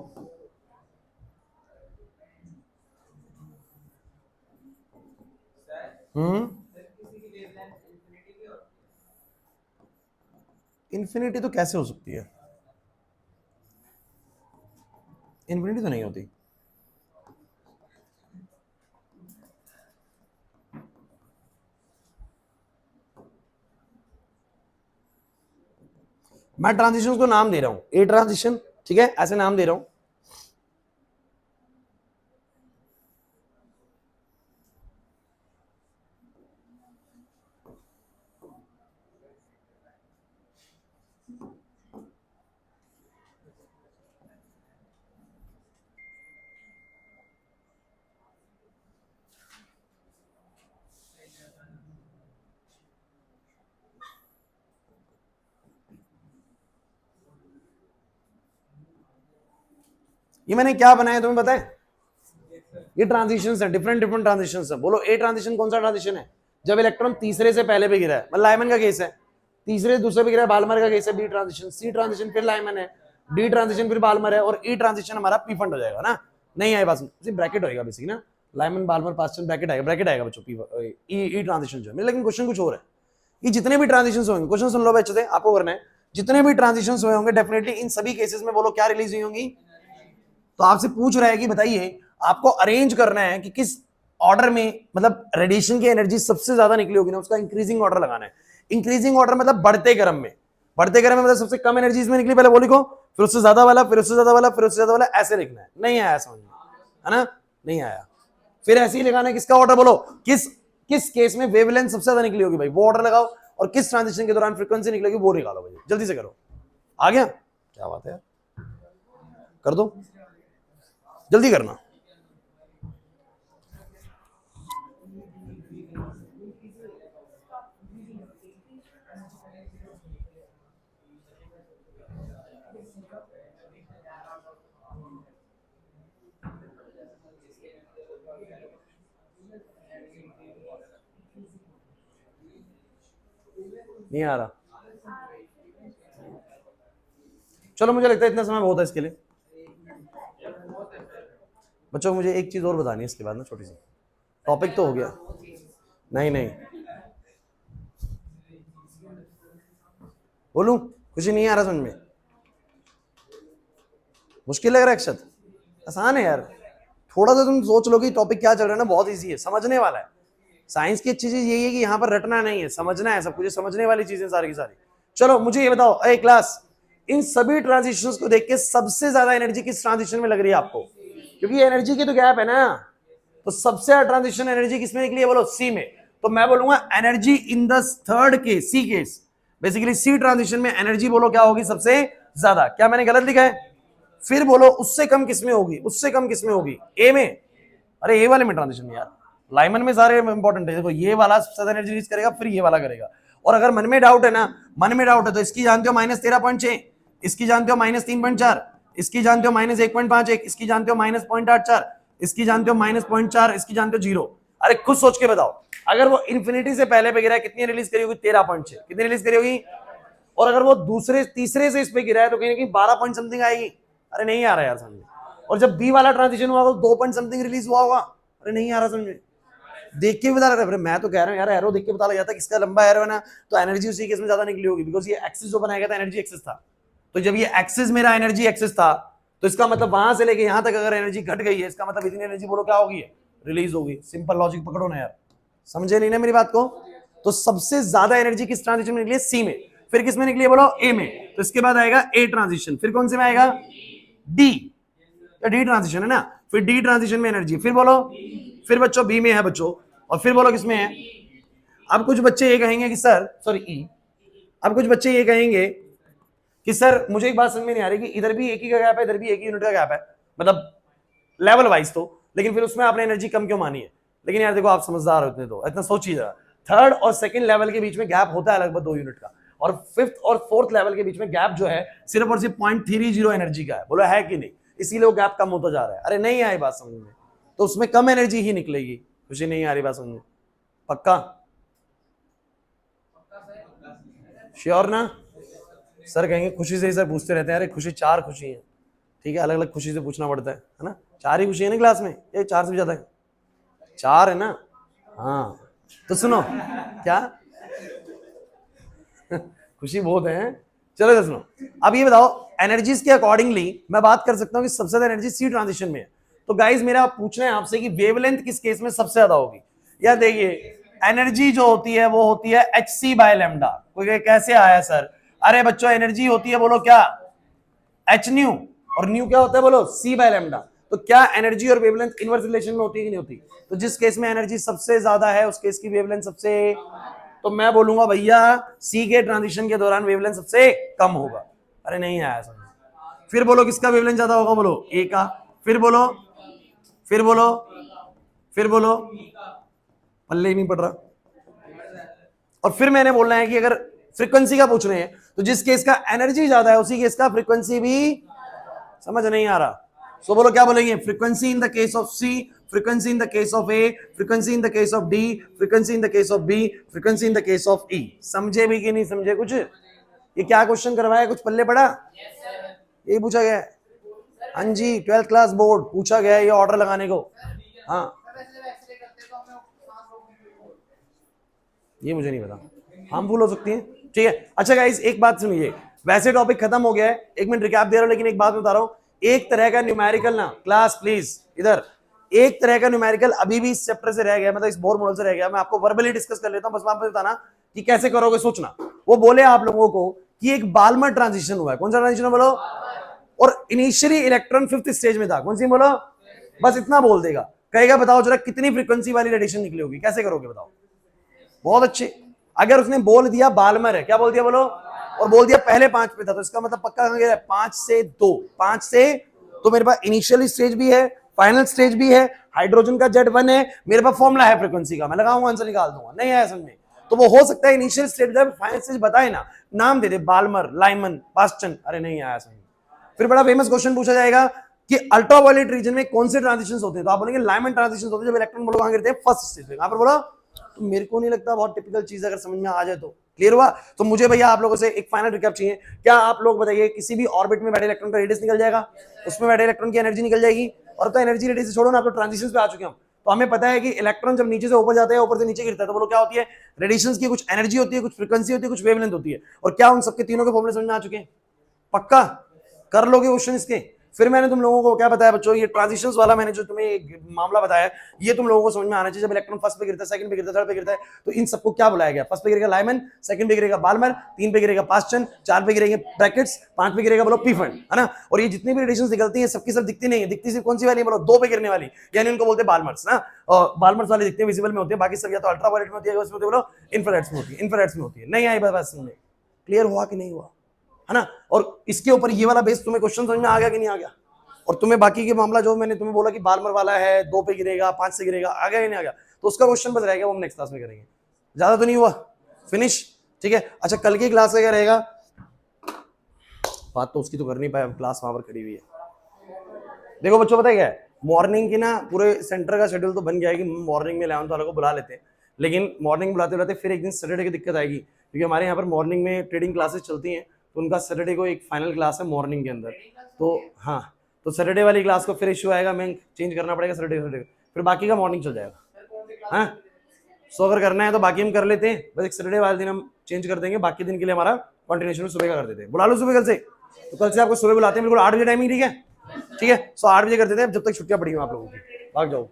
इन्फिनिटी तो कैसे हो सकती है, इन्फिनिटी तो नहीं होती। मैं ट्रांजिशन को नाम दे रहा हूं, ए ट्रांजिशन, ठीक है, ऐसे नाम दे रहा हूं। ये मैंने क्या बनाया तुम्हें पता है, ये ट्रांजिशन है, डिफरेंट डिफरेंट ट्रांजिशन है। बोलो ए ट्रांजिशन कौन सा ट्रांजिशन है, जब इलेक्ट्रॉन तीसरे से पहले पे गिरा है, मतलब लाइमन का केस है, तीसरे दूसरे पे गिरा है, बाल्मर का केस है, बी ट्रांजिशन, सी ट्रांजिशन फिर लाइमन है, डी ट्रांजिशन फिर बाल्मर है, और ई ट्रांजिशन हमारा पी फंड हो जाएगा ना। नहीं आए बात, ब्रैकेट होएगा बेसिक ना, लाइमन बाल्मर पास्टन ब्रैकेट आएगा बच्चों, ई ट्रांजिशन जो है। लेकिन क्वेश्चन कुछ और है, ये जितने भी ट्रांजिशन होंगे, क्वेश्चन सुन लो बच्चों से, आपको करना है, जितने भी ट्रांजिशन हुए होंगे डेफिनेटली इन सभी केसेस में बोलो क्या रिलीज हुई होंगी। तो आपसे पूछ रहा है कि बताइए आपको अरेंज करना है कि किस ऑर्डर में, मतलब रेडिएशन की एनर्जी सबसे ज्यादा निकली होगी ना, उसका इंक्रीजिंग ऑर्डर लगाना है। इंक्रीजिंग ऑर्डर मतलब बढ़ते क्रम में, बढ़ते क्रम में मतलब सबसे कम एनर्जी इसमें निकली पहले वो लिखो, फिर उससे ज्यादा वाला, फिर उससे ज्यादा वाला, फिर उससे ज्यादा वाला, ऐसे लिखना है। नहीं आया समझ में, है ना, नहीं आया, फिर ऐसे ही लगाना है। किसका ऑर्डर बोलो, किस किस केस में वेवलेंथ सबसे ज्यादा निकली होगी भाई, वो ऑर्डर लगाओ, और किस ट्रांजिशन के दौरान फ्रीक्वेंसी निकलेगी वो निकालो भाई, जल्दी से करो। आ गया, क्या बात है, कर दो, जल्दी करना। नहीं आ रहा, चलो मुझे लगता है इतना समय बहुत है इसके लिए। बच्चों मुझे एक चीज और बतानी है इसके बाद ना, छोटी सी, टॉपिक तो हो गया। नहीं नहीं बोलूं, कुछ नहीं आ रहा समझ में, मुश्किल लग रहा है अक्षत? आसान है यार, थोड़ा सा तुम सोच लो कि टॉपिक क्या चल रहा है ना, बहुत इजी है, समझने वाला है। साइंस की अच्छी चीज यही है कि यहाँ पर रटना नहीं है, समझना है सब कुछ, समझने वाली चीजें सारी की सारी। चलो मुझे ये बताओ, ए क्लास, इन सभी ट्रांजिशंस को देख के सबसे ज्यादा एनर्जी किस ट्रांजिशन में लग रही है आपको? क्योंकि एनर्जी की तो गैप है ना, तो सबसे ज्यादा ट्रांजिशन एनर्जी किसमें निकली है बोलो? सी में। तो मैं बोलूंगा energy in the third case, C case, basically C transition में एनर्जी बोलो क्या होगी सबसे ज्यादा? क्या मैंने गलत लिखा है? फिर बोलो उससे कम किसमें होगी? उससे कम किसमें होगी? ए में। अरे ए वाले में ट्रांजिशन में यार, लाइमन में सारे इंपॉर्टेंट है। देखो ये वाला सबसे ज्यादा एनर्जी रिलीज करेगा, फिर ये वाला करेगा। और अगर मन में डाउट है ना, मन में डाउट है तो इसकी जानते हो -13.6, इसकी जानते हो -3.4, इसकी जानते हो -1.51, इसकी जानते हो -0.84, इसकी जानते हो -0.4, इसकी जानते हो 0। अरे खुद सोच के बताओ, अगर वो इन्फिनिटी से पहले पे गिरा है कितनी रिलीज करी होगी? 13.6। कितनी रिलीज करी होगी? और अगर वो दूसरे तीसरे से इस पे गिरा है तो कहीं ना कहीं 12 पॉइंट समथिंग आएगी। अरे नहीं आ रहा यार समझ में। और जब बी वाला ट्रांजिशन हुआ तो 2 पॉइंट समथिंग रिलीज हुआ होगा। अरे नहीं आ रहा समझ में, देख के बता रहा है। मैं तो कह रहा हूँ यार, एरो देख के पता लग जाता है किसका लंबा एरो है ना, तो एनर्जी उसी केस में ज्यादा निकली होगी, बिकॉज ये एक्सिस जो बनाया गया था एनर्जी एक्सिस था। तो जब ये एक्सिस मेरा एनर्जी एक्सिस था, तो इसका मतलब वहां से लेके यहां तक अगर एनर्जी घट गई है, इसका मतलब इतनी एनर्जी बोलो क्या होगी? रिलीज होगी। सिंपल लॉजिक पकड़ो ना यार, समझे नहीं ना मेरी बात को? तो सबसे ज्यादा एनर्जी किस ट्रांजिशन में निकली है? सी में। फिर किस में निकली है बोलो? ए में। तो इसके बाद आएगा ए ट्रांजिशन, फिर कौन से में आएगा? डी। डी ट्रांजिशन है ना, फिर डी ट्रांजिशन में एनर्जी, फिर बोलो, फिर बच्चों बी में है बच्चों, और फिर बोलो किसमें है? अब कुछ बच्चे ये कहेंगे कि सर, सॉरी ई, अब कुछ बच्चे ये कहेंगे कि सर मुझे एक बात समझ में नहीं आ रही कि इधर भी एक ही का गैप है, इधर भी एक ही यूनिट का गैप है, मतलब लेवल वाइज तो, लेकिन फिर उसमें आपने एनर्जी कम क्यों मानी है? लेकिन यार देखो आप समझदार हो इतने, तो इतना सोचिए जरा, थर्ड और सेकंड लेवल के बीच में गैप होता है लगभग 2 यूनिट का, और फिफ्थ और फोर्थ लेवल के बीच में गैप जो है सिर्फ और सिर्फ 0.30 एनर्जी का है। बोलो है कि नहीं? इसीलिए वो गैप कम होता जा रहा है। अरे नहीं आई बात समझ में, तो उसमें कम एनर्जी ही निकलेगी। खुशी नहीं आ रही बात समझ में? पक्का श्योर ना? सर कहेंगे खुशी से ही सर पूछते रहते हैं। अरे खुशी 4 खुशी है, ठीक है, अलग अलग खुशी से पूछना पड़ता है ना? 4 ही खुशी है ना क्लास में, ये 4 से भी ज्यादा है? 4 है ना? हाँ तो सुनो क्या खुशी बहुत है। चलो तो सुनो, अब ये बताओ एनर्जीज के अकॉर्डिंगली मैं बात कर सकता हूँ कि सबसे ज्यादा एनर्जी सी ट्रांजिशन में है। तो गाइज मेरा पूछना है आपसे कि वेवलेंथ किस केस में सबसे ज्यादा होगी? या देखिए एनर्जी जो होती है वो होती है hc/λ। कोई कैसे आया सर? अरे बच्चों एनर्जी होती है बोलो क्या? h न्यू, और न्यू क्या होता है बोलो? c/λ। तो क्या एनर्जी और वेवलेंथ इनवर्स रिलेशन में होती है कि नहीं होती? तो जिस केस में एनर्जी सबसे ज्यादा है उस केस की वेवलेंथ सबसे, तो मैं बोलूंगा भैया सी के ट्रांजिशन के दौरान वेवलेंथ सबसे कम होगा। अरे नहीं आया समझ। फिर बोलो किसका वेवलेंथ ज्यादा होगा? बोलो ए का। फिर बोलो, फिर बोलो, फिर बोलो, पल्ले ही नहीं पड़ रहा। और फिर मैंने बोलना है कि अगर फ्रीक्वेंसी का पूछ रहे हैं तो जिस केस का एनर्जी ज्यादा है उसी केस का फ्रीक्वेंसी भी, समझ नहीं आ रहा? सो बोलो क्या बोलेंगे? Frequency in the case of C, frequency in the case of A, frequency in the case of D, frequency in the case of B, frequency in the case of E. समझे भी कि नहीं समझे कुछ? ये क्या क्वेश्चन करवाया, कुछ पल्ले पड़ा? यही पूछा गया है? हाँ जी, 12th क्लास बोर्ड पूछा गया है ये ऑर्डर लगाने को। हाँ ये मुझे नहीं पता, हार्मफुल हो सकती है। ठीक है, अच्छा गाइस एक बात सुनिए, वैसे टॉपिक खत्म हो गया है, 1 मिनट रिकैप दे रहा हूं, लेकिन एक बात बता रहा हूं, एक तरह का न्यूमेरिकल ना क्लास प्लीज इधर, एक तरह का न्यूमेरिकल अभी भी इस चैप्टर से रह गया, मतलब इस बोर मॉडल से रह गया। मैं आपको वर्बली डिस्कस कर लेता हूं, बस वहां पर बताना कि कैसे करोगे सोचना। वो बोले आप लोगों को कि एक बाल्मर ट्रांजिशन हुआ है। कौन सा ट्रांजिशन बोलो? और इनिशियली इलेक्ट्रॉन 5th स्टेज में था। कौन सी बोलो? बस इतना बोल देगा, कहेगा बताओ जरा कितनी फ्रीक्वेंसी वाली रेडिएशन निकली होगी, कैसे करोगे बताओ? बहुत अच्छे। अगर उसने बोल दिया बाल्मर है, क्या बोल दिया बोलो, और बोल दिया पहले 5 पे था, तो इसका मतलब पक्का कहां गया? 5 से 2, 5 से, तो मेरे पास इनिशियल स्टेज भी है, फाइनल स्टेज भी है, हाइड्रोजन का Z1 है, मेरे पास फॉर्मूला है फ्रीक्वेंसी का, मैं लगाऊंगा आंसर निकाल दूंगा। नहीं आया समझ में? तो वो हो सकता है इनिशियल स्टेज जब फाइनल स्टेज बताए ना, नाम दे दे, बाल्मर, लाइमन, पास्टन। अरे नहीं आया समझ में? फिर बड़ा फेमस क्वेश्चन पूछा जाएगा कि अल्ट्रावायलेट रीजन में कौन से ट्रांजिशंस होते हैं, तो आप बोलेंगे लाइमन ट्रांजिशंस होते हैं जब इलेक्ट्रॉन बोलो कहां गिरते हैं? फर्स्ट स्टेज पे। कहां पर बोलो? तो मेरे को नहीं लगता, बहुत टिपिकल चीज अगर समझ में आ जाए तो क्लियर हुआ। तो मुझे भैया आप लोगों से एक फाइनल रिकैप चाहिए। क्या आप लोग बताइए किसी भी ऑर्बिट में बैठे इलेक्ट्रॉन का रेडियस निकल जाएगा, उसमें बैठे इलेक्ट्रॉन की एनर्जी निकल जाएगी। और तो एनर्जी रेडियस छोड़ो ना, आप तो ट्रांजिशंस पे आ चुके हैं हम, तो हमें पता है कि इलेक्ट्रॉन जब नीचे से ऊपर जाता है, ऊपर से नीचे गिरता है, तो बोलो क्या होती है, रेडिएशंस की कुछ एनर्जी होती है, कुछ फ्रीक्वेंसी होती है, कुछ वेवलेंथ होती है। और क्या उन सबके तीनों के फॉर्मूले समझ में आ चुके हैं? पक्का कर लोगे क्वेश्चन इसके? फिर मैंने तुम लोगों को क्या बताया बच्चों, ये ट्रांजिशंस वाला मैंने जो तुम्हें मामला बताया, ये तुम लोगों को समझ में आना चाहिए। जब इलेक्ट्रॉन फर्स्ट पे गिरता है, सेकंड पे गिरता है, थर्ड पे गिरता है, तो इन सबको क्या बुलाया गया? फर्स्ट पे गिरेगा लाइमन, सेकंड पे गिरेगा बाल्मर, तीन पे गिरेगा पास्चन, चार पे गिरेंगे ब्रैकेट्स, पांच पे गिरेगा बोलो पीफंड, है ना। और ये जितनी भी रेडिएशन निकलती है सबकी सब दिखती नहीं है, दिखती सिर्फ कौन सी वाली? बोलो दो पे गिरने वाली, यानी उनको बोलते हैं बाल्मर्स ना। और बाल्मर्स वाले दिखते हैं, विजिबल में होते हैं, बाकी सब या तो अल्ट्रावायलेट में होती है, उसमें बोलो इन्फ्रारेड्स में होती है, इन्फ्रारेड्स में होती है। नहीं आई बात समझ में? क्लियर हुआ कि नहीं हुआ, है ना। और इसके ऊपर ये वाला बेस तुम्हें क्वेश्चन समझ में आ गया कि नहीं आ गया? और तुम्हें बाकी के मामला जो मैंने तुम्हें बोला कि बाल्मर वाला है, दो पे गिरेगा, पांच से गिरेगा, आ गया या नहीं आ गया? तो उसका क्वेश्चन बस रहेगा, वो हम नेक्स्ट क्लास में करेंगे। ज्यादा तो नहीं हुआ, फिनिश, ठीक है। अच्छा कल की क्लास का क्या रहेगा? बात तो उसकी तो कर नहीं पाए, क्लास वहां पर खड़ी हुई है। देखो बच्चों पता है क्या है, मॉर्निंग की ना पूरे सेंटर का शेड्यूल तो बन गया है कि मॉर्निंग में 11th वालों को बुला लेते हैं, लेकिन मॉर्निंग बुलाते बुलाते फिर एक दिन सैटरडे की दिक्कत आएगी, क्योंकि हमारे यहाँ पर मॉर्निंग में ट्रेडिंग क्लासेस चलती हैं, तो उनका सैटरडे को एक फाइनल क्लास है मॉर्निंग के अंदर। तो हाँ, तो सैटरडे वाली क्लास को फिर इशू आएगा, मैं चेंज करना पड़ेगा सैटरडे, फिर बाकी का मॉर्निंग चल जाएगा। हाँ, सो अगर करना है तो बाकी हम कर लेते हैं, बस एक सैटरडे वाले दिन हम चेंज कर देंगे, बाकी दिन के लिए हमारा कंटिन्यूएशन सुबह का कर देते हैं। बुला लो सुबह कल से, तो कल से आपको सुबह बुलाते हैं बिल्कुल 8 बजे टाइमिंग, ठीक है, ठीक है। सो 8 बजे कर देते हैं, जब तक छुट्टियां पड़ी हो आप लोगों की, भाग जाओ।